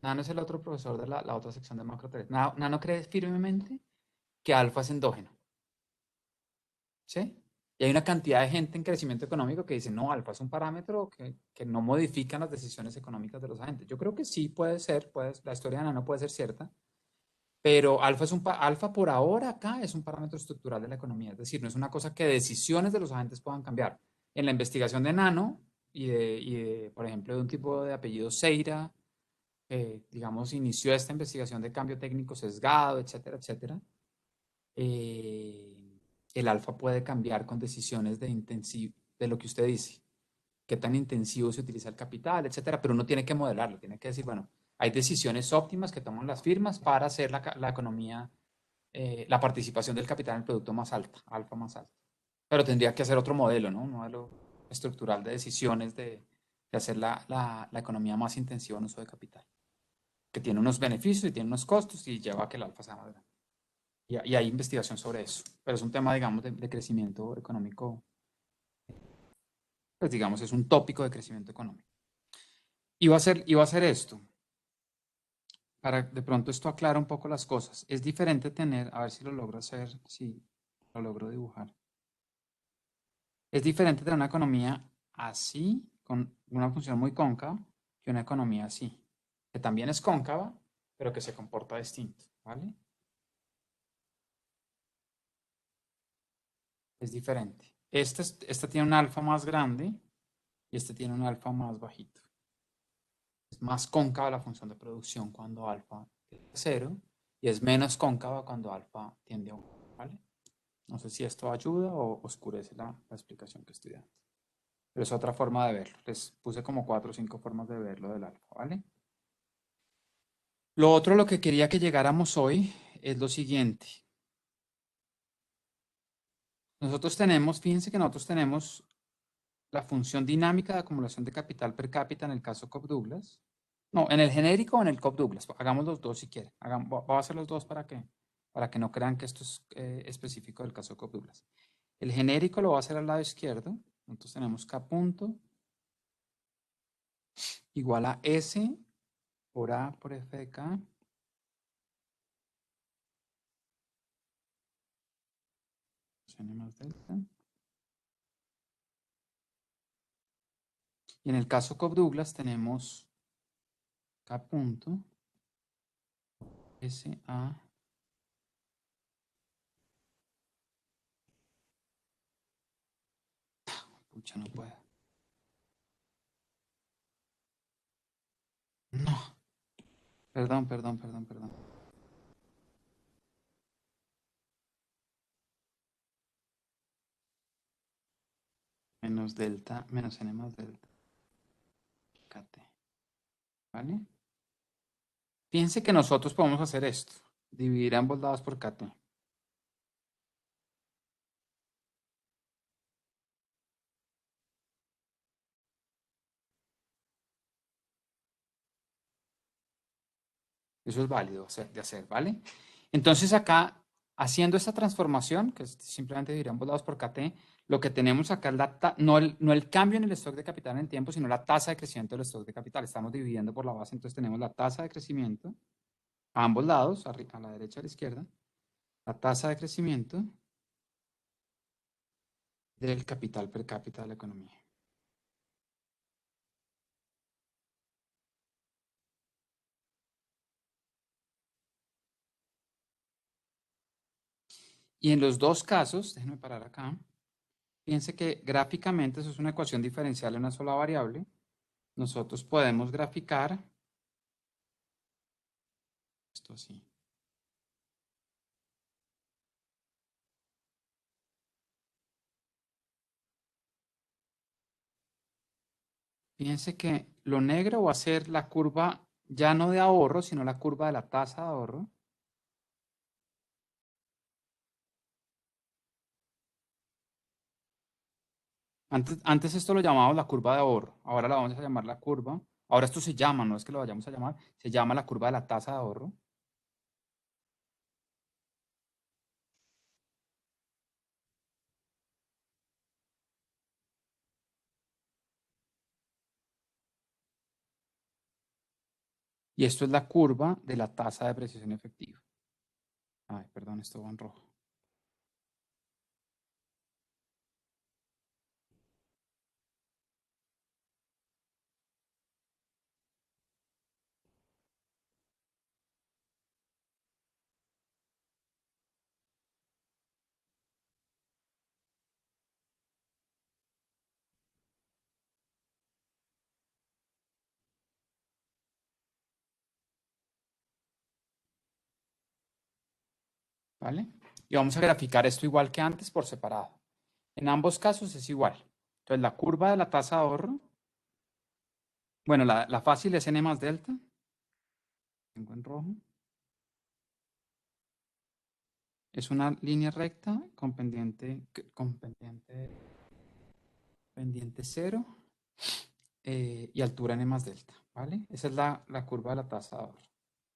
Speaker 1: Nano es el otro profesor de la otra sección de macro 3, Nano cree firmemente que alfa es endógeno. ¿Sí? Y hay una cantidad de gente en crecimiento económico que dice, no, alfa es un parámetro que no modifican las decisiones económicas de los agentes. Yo creo que sí puede ser, la historia de Nano puede ser cierta, pero alfa por ahora acá es un parámetro estructural de la economía, es decir, no es una cosa que decisiones de los agentes puedan cambiar. En la investigación de Nano por ejemplo, de un tipo de apellido Seira, digamos, inició esta investigación de cambio técnico sesgado, etcétera, etcétera. El alfa puede cambiar con decisiones de lo que usted dice, qué tan intensivo se utiliza el capital, etcétera, pero uno tiene que modelarlo, tiene que decir, bueno, hay decisiones óptimas que toman las firmas para hacer la economía, la participación del capital en el producto más alta, alfa más alta. Pero tendría que hacer otro modelo, ¿no? Un modelo estructural de decisiones de hacer la economía más intensiva en uso de capital, que tiene unos beneficios y tiene unos costos y lleva a que el alfa sea más grande. Y hay investigación sobre eso, pero es un tema, digamos, de crecimiento económico, pues digamos, es un tópico de crecimiento económico. Iba a ser esto, para de pronto esto aclara un poco las cosas. Es diferente tener, a ver si lo logro hacer, si lo logro dibujar. Es diferente tener una economía así, con una función muy cóncava, que una economía así, que también es cóncava, pero que se comporta distinto, ¿vale? Es diferente. Este tiene un alfa más grande y este tiene un alfa más bajito. Es más cóncava la función de producción cuando alfa tiende a 0 y es menos cóncava cuando alfa tiende a 1, ¿vale? No sé si esto ayuda o oscurece la explicación que estoy dando. Pero es otra forma de verlo. Les puse como 4 o 5 formas de verlo del alfa, ¿vale? Lo otro, lo que quería que llegáramos hoy es lo siguiente. Fíjense que nosotros tenemos la función dinámica de acumulación de capital per cápita en el caso Cobb-Douglas. No, en el genérico o en el Cobb-Douglas. Hagamos los dos si quieren. Voy a hacer los dos para que no crean que esto es específico del caso Cobb-Douglas. El genérico lo voy a hacer al lado izquierdo. Entonces tenemos K punto igual a S por A por F de K. N más delta. Y en el caso Cobb-Douglas tenemos K punto S A pucha, no puedo. No. Perdón. Menos delta, menos N más delta. KT. ¿Vale? Fíjense que nosotros podemos hacer esto. Dividir ambos lados por KT. Eso es válido de hacer, ¿vale? Entonces acá, haciendo esta transformación, que es simplemente dividir ambos lados por KT, lo que tenemos acá es no el cambio en el stock de capital en el tiempo, sino la tasa de crecimiento del stock de capital. Estamos dividiendo por la base, entonces tenemos la tasa de crecimiento a ambos lados, a la derecha y a la izquierda, la tasa de crecimiento del capital per cápita de la economía. Y en los dos casos, déjenme parar acá, fíjense que gráficamente eso es una ecuación diferencial en una sola variable. Nosotros podemos graficar esto así. Fíjense que lo negro va a ser la curva ya no de ahorro, sino la curva de la tasa de ahorro. Antes esto lo llamábamos la curva de ahorro, ahora la vamos a llamar la curva. Ahora esto se llama, no es que lo vayamos a llamar, se llama la curva de la tasa de ahorro. Y esto es la curva de la tasa de depreciación efectiva. Ay, perdón, esto va en rojo. ¿Vale? Y vamos a graficar esto igual que antes por separado. En ambos casos es igual. Entonces la curva de la tasa de ahorro, bueno, la fácil es n más delta. Tengo en rojo. Es una línea recta con pendiente 0 y altura n más delta, ¿vale? Esa es la curva de la tasa de ahorro,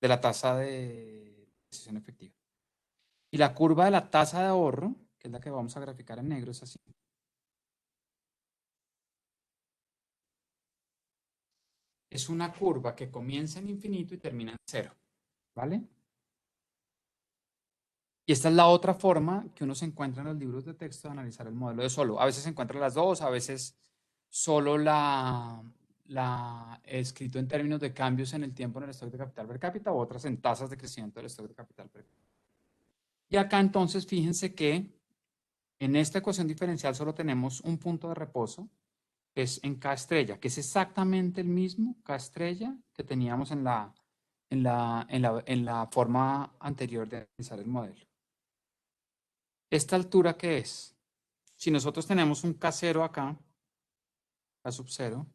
Speaker 1: de la tasa de depreciación efectiva. Y la curva de la tasa de ahorro, que es la que vamos a graficar en negro, es así. Es una curva que comienza en infinito y termina en 0, ¿vale? Y esta es la otra forma que uno se encuentra en los libros de texto de analizar el modelo de Solow. A veces se encuentran las dos, a veces solo escrito en términos de cambios en el tiempo en el stock de capital per cápita, o otras en tasas de crecimiento del stock de capital per cápita. Y acá entonces fíjense que en esta ecuación diferencial solo tenemos un punto de reposo, que es en K estrella, que es exactamente el mismo K estrella que teníamos en la forma anterior de analizar el modelo. ¿Esta altura qué es? Si nosotros tenemos un K0 acá, K sub 0,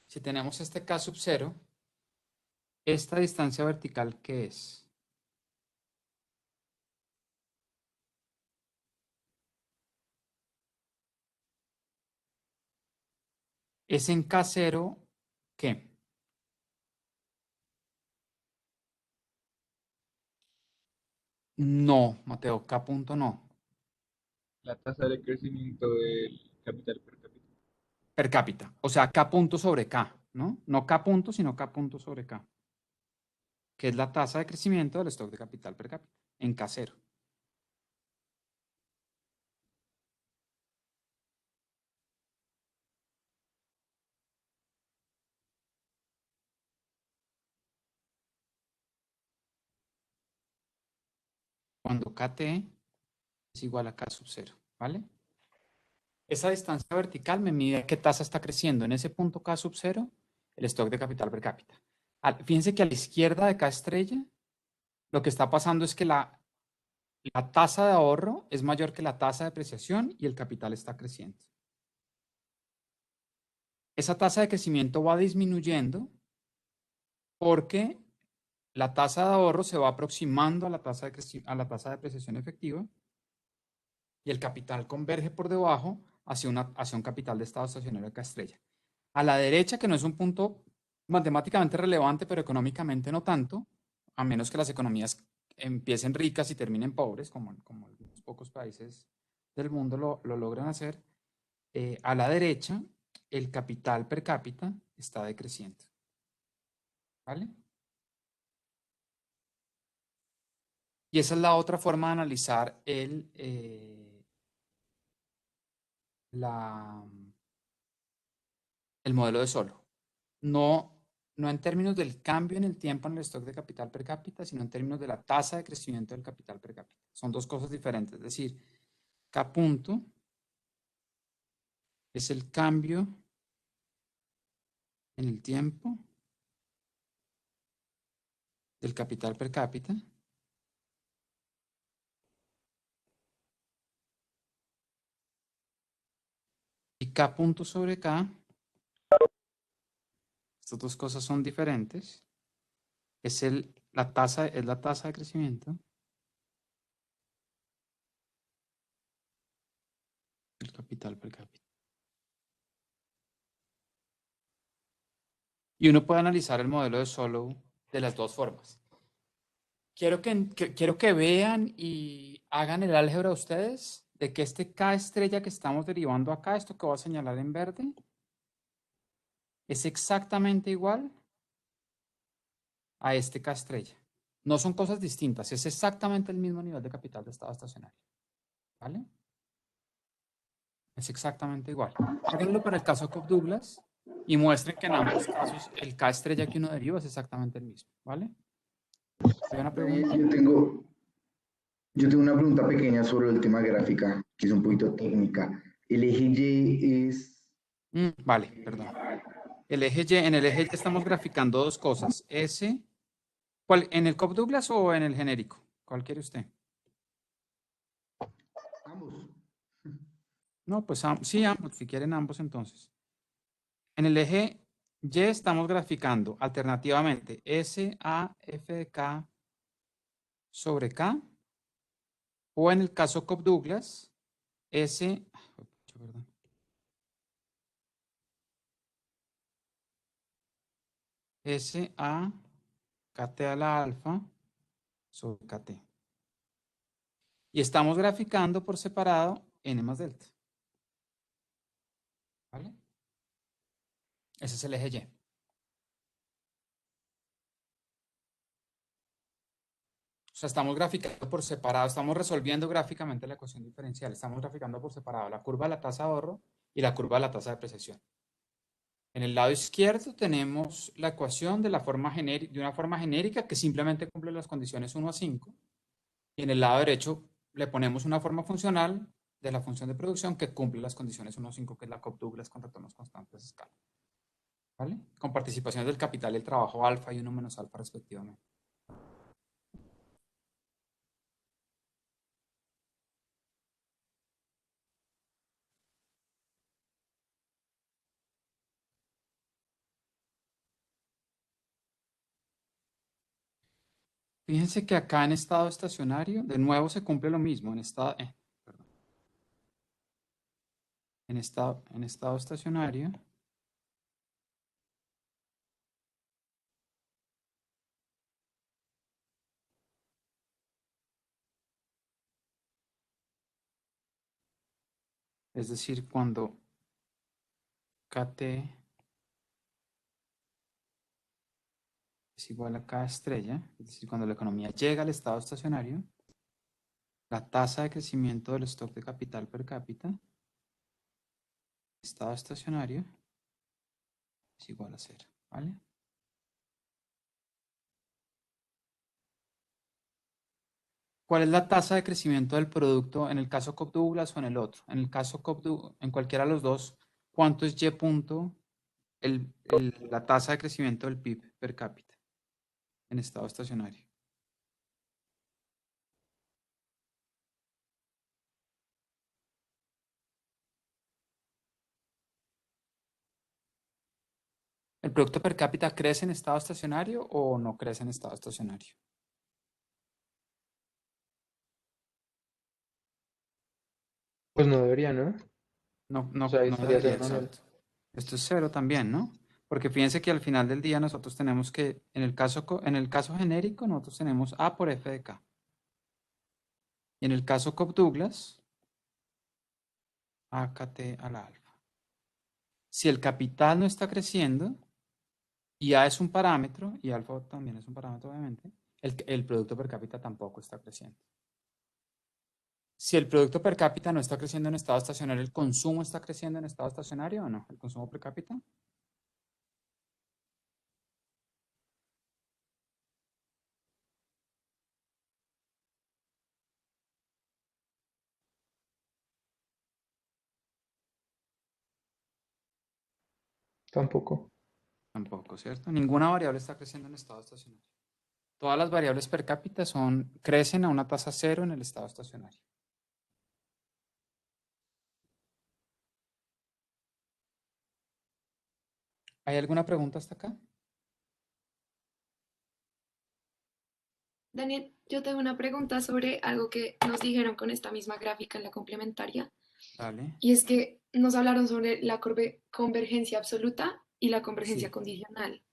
Speaker 1: si tenemos este K sub 0, ¿esta distancia vertical qué es? ¿Es en K0 qué? No, Mateo, K punto no.
Speaker 6: La tasa de crecimiento del capital per cápita.
Speaker 1: Per cápita. O sea, K punto sobre K, ¿no? No K punto, sino K punto sobre K. Que es la tasa de crecimiento del stock de capital per cápita, en K0. Cuando KT es igual a K sub 0, ¿vale? Esa distancia vertical me mide qué tasa está creciendo. En ese punto K sub 0, el stock de capital per cápita. Fíjense que a la izquierda de K estrella, lo que está pasando es que la tasa de ahorro es mayor que la tasa de depreciación y el capital está creciendo. Esa tasa de crecimiento va disminuyendo porque la tasa de ahorro se va aproximando a la tasa de depreciación efectiva y el capital converge por debajo hacia un capital de estado estacionario de K estrella. A la derecha, que no es un punto matemáticamente relevante, pero económicamente no tanto, a menos que las economías empiecen ricas y terminen pobres, como algunos pocos países del mundo lo logran hacer, a la derecha, el capital per cápita está decreciendo. ¿Vale? Y esa es la otra forma de analizar el modelo de Solow. No en términos del cambio en el tiempo en el stock de capital per cápita, sino en términos de la tasa de crecimiento del capital per cápita. Son dos cosas diferentes. Es decir, K punto es el cambio en el tiempo del capital per cápita y K punto sobre K, estas dos cosas son diferentes, es la tasa de crecimiento del capital per cápita. Y uno puede analizar el modelo de Solow de las dos formas. Quiero que vean y hagan el álgebra ustedes de que este K estrella que estamos derivando acá, esto que voy a señalar en verde, es exactamente igual a este K estrella. No son cosas distintas, es exactamente el mismo nivel de capital de estado estacionario. ¿Vale? Es exactamente igual. Háganlo para el caso Cobb-Douglas y muestren que en ambos casos el K estrella que uno deriva es exactamente el mismo. ¿Vale? ¿Hay una pregunta?
Speaker 5: Yo tengo una pregunta pequeña sobre el tema gráfica, que es un poquito técnica. El eje Y es...
Speaker 1: Vale, perdón. En el eje Y estamos graficando dos cosas. ¿En el Cobb-Douglas o en el genérico? ¿Cuál quiere usted?
Speaker 5: Ambos.
Speaker 1: No, pues sí, ambos, si quieren ambos entonces. En el eje Y estamos graficando alternativamente S, A, F de K sobre K, o en el caso Cobb-Douglas, S, A, KT a la alfa sobre KT. Y estamos graficando por separado N más delta. ¿Vale? Ese es el eje Y. O sea, estamos graficando por separado, estamos resolviendo gráficamente la ecuación diferencial. Estamos graficando por separado la curva de la tasa de ahorro y la curva de la tasa de depreciación. En el lado izquierdo tenemos la ecuación de una forma genérica que simplemente cumple las condiciones 1 a 5. Y en el lado derecho le ponemos una forma funcional de la función de producción que cumple las condiciones 1 a 5, que es la Cobb-Douglas con retornos constantes de escala. ¿Vale? Con participaciones del capital y el trabajo alfa y 1 menos alfa respectivamente. Fíjense que acá en estado estacionario, de nuevo se cumple lo mismo. En estado estacionario, es decir, cuando KT es igual a K estrella, es decir, cuando la economía llega al estado estacionario, la tasa de crecimiento del stock de capital per cápita, estado estacionario, es igual a 0, ¿vale? ¿Cuál es la tasa de crecimiento del producto en el caso Cobb-Douglas o en el otro? En el caso Cobb-Douglas, en cualquiera de los dos, ¿cuánto es Y punto la tasa de crecimiento del PIB per cápita en estado estacionario? ¿El producto per cápita crece en estado estacionario o no crece en estado estacionario?
Speaker 6: Pues no debería, ¿no?
Speaker 1: No,
Speaker 6: O sea,
Speaker 1: no
Speaker 6: estaría
Speaker 1: debería,
Speaker 6: cero manual.
Speaker 1: exacto. Esto es 0 también, ¿no? Porque fíjense que al final del día nosotros tenemos que, en el caso genérico, nosotros tenemos A por F de K. Y en el caso Cobb-Douglas, AKT a la alfa. Si el capital no está creciendo, y A es un parámetro, y alfa también es un parámetro, obviamente, El producto per cápita tampoco está creciendo. Si el producto per cápita no está creciendo en estado estacionario, ¿el consumo está creciendo en estado estacionario o no? ¿El consumo per cápita?
Speaker 6: Tampoco.
Speaker 1: Tampoco, ¿cierto? Ninguna variable está creciendo en estado estacionario. Todas las variables per cápita crecen a una tasa cero en el estado estacionario. ¿Hay alguna pregunta hasta acá?
Speaker 4: Daniel, yo tengo una pregunta sobre algo que nos dijeron con esta misma gráfica en la complementaria,
Speaker 1: Dale.
Speaker 4: y es que nos hablaron sobre la convergencia absoluta y la convergencia
Speaker 1: Sí,
Speaker 4: condicional.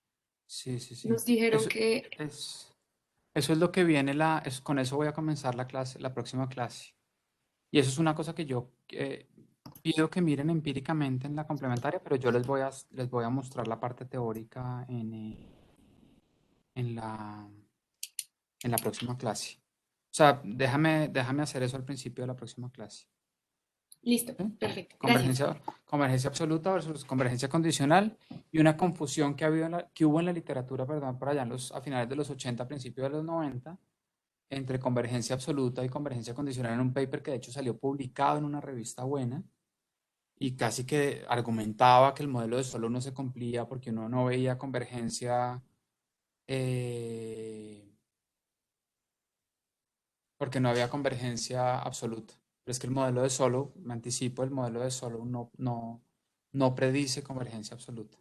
Speaker 1: sí, sí, sí.
Speaker 4: Nos dijeron
Speaker 1: Eso
Speaker 4: que,
Speaker 1: es, eso es lo que viene, con eso voy a comenzar la clase, la próxima clase. Y eso es una cosa que yo pido que miren empíricamente en la complementaria, pero yo les voy a mostrar la parte teórica en la próxima clase. O sea, déjame hacer eso al principio de la próxima clase.
Speaker 4: listo,
Speaker 1: ¿Sí?
Speaker 4: perfecto, gracias.
Speaker 1: Convergencia absoluta versus convergencia condicional y una confusión que hubo en la literatura, perdón, por allá a finales de los 80, principios de los 90, entre convergencia absoluta y convergencia condicional en un paper que de hecho salió publicado en una revista buena y casi que argumentaba que el modelo de solo no se cumplía porque uno no veía convergencia, eh, porque no había convergencia absoluta. Pero es que el modelo de solo, me anticipo, el modelo de solo no predice convergencia absoluta.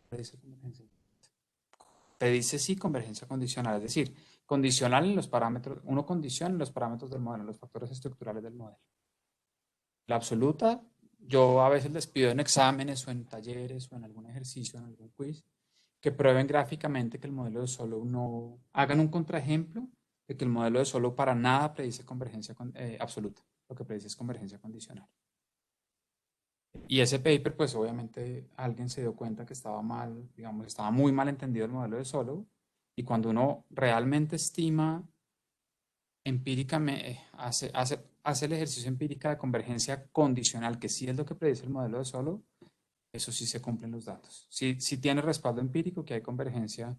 Speaker 1: Predice convergencia. Predice sí convergencia condicional, es decir, condicional en los parámetros, uno condiciona en los parámetros del modelo, en los factores estructurales del modelo. La absoluta, yo a veces les pido en exámenes o en talleres o en algún ejercicio, en algún quiz, que prueben gráficamente que el modelo de solo no, hagan un contraejemplo de que el modelo de solo para nada predice convergencia absoluta, lo que predice es convergencia condicional. Y ese paper, pues obviamente alguien se dio cuenta que estaba mal, digamos, estaba muy mal entendido el modelo de solo, y cuando uno realmente estima empíricamente, hace el ejercicio empírica de convergencia condicional, que sí es lo que predice el modelo de solo, eso sí se cumplen los datos. Sí, sí tiene respaldo empírico que hay convergencia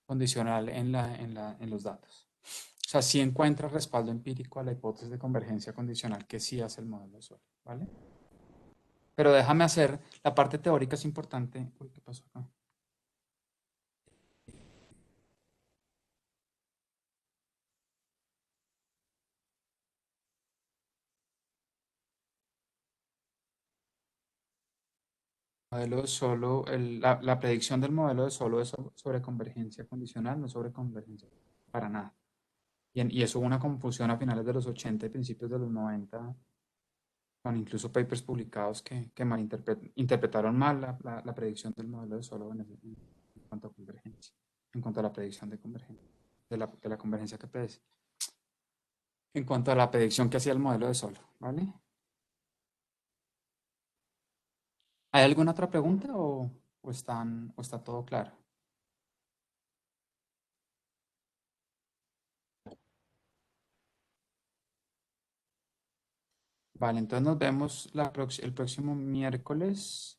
Speaker 1: condicional en los datos. O sea, sí encuentra respaldo empírico a la hipótesis de convergencia condicional que sí hace el modelo de solo, ¿vale? Pero déjame hacer, la parte teórica es importante. Uy, ¿qué pasó acá? Modelo de solo, la predicción del modelo de solo es sobre convergencia condicional, no sobre convergencia para nada. Y eso hubo una confusión a finales de los 80 y principios de los 90, con incluso papers publicados que interpretaron mal la predicción del modelo de solo en cuanto a convergencia, en cuanto a la predicción de convergencia, de la convergencia que predice, en cuanto a la predicción que hacía el modelo de solo, ¿vale? ¿Hay alguna otra pregunta o está todo claro? Vale, entonces nos vemos el próximo miércoles.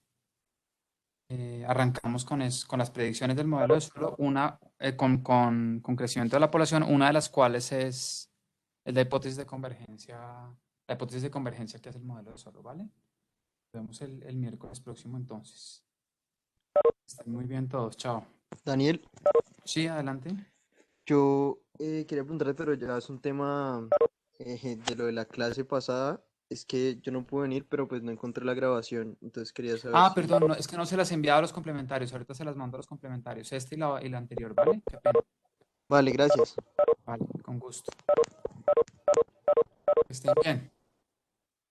Speaker 1: Arrancamos con las predicciones del modelo de suelo, con crecimiento de la población, una de las cuales es la hipótesis de convergencia, que hace el modelo de suelo, ¿vale? Nos vemos el miércoles próximo entonces. Estén muy bien todos, chao.
Speaker 7: Daniel,
Speaker 1: Sí, adelante.
Speaker 7: yo quería preguntarte, pero ya es un tema de lo de la clase pasada. Es que yo no pude venir, pero pues no encontré la grabación. Entonces quería saber si...
Speaker 1: Perdón, es que no se las he enviado a los complementarios, ahorita se las mando a los complementarios, y la anterior, ¿vale? Qué pena.
Speaker 7: Vale, gracias.
Speaker 1: Vale, con gusto. Que estén bien.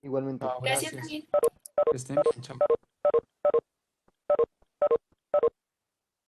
Speaker 7: Igualmente.
Speaker 1: Chao,
Speaker 4: Gracias,
Speaker 1: gracias.
Speaker 4: Daniel.
Speaker 1: Que estén bien, chao.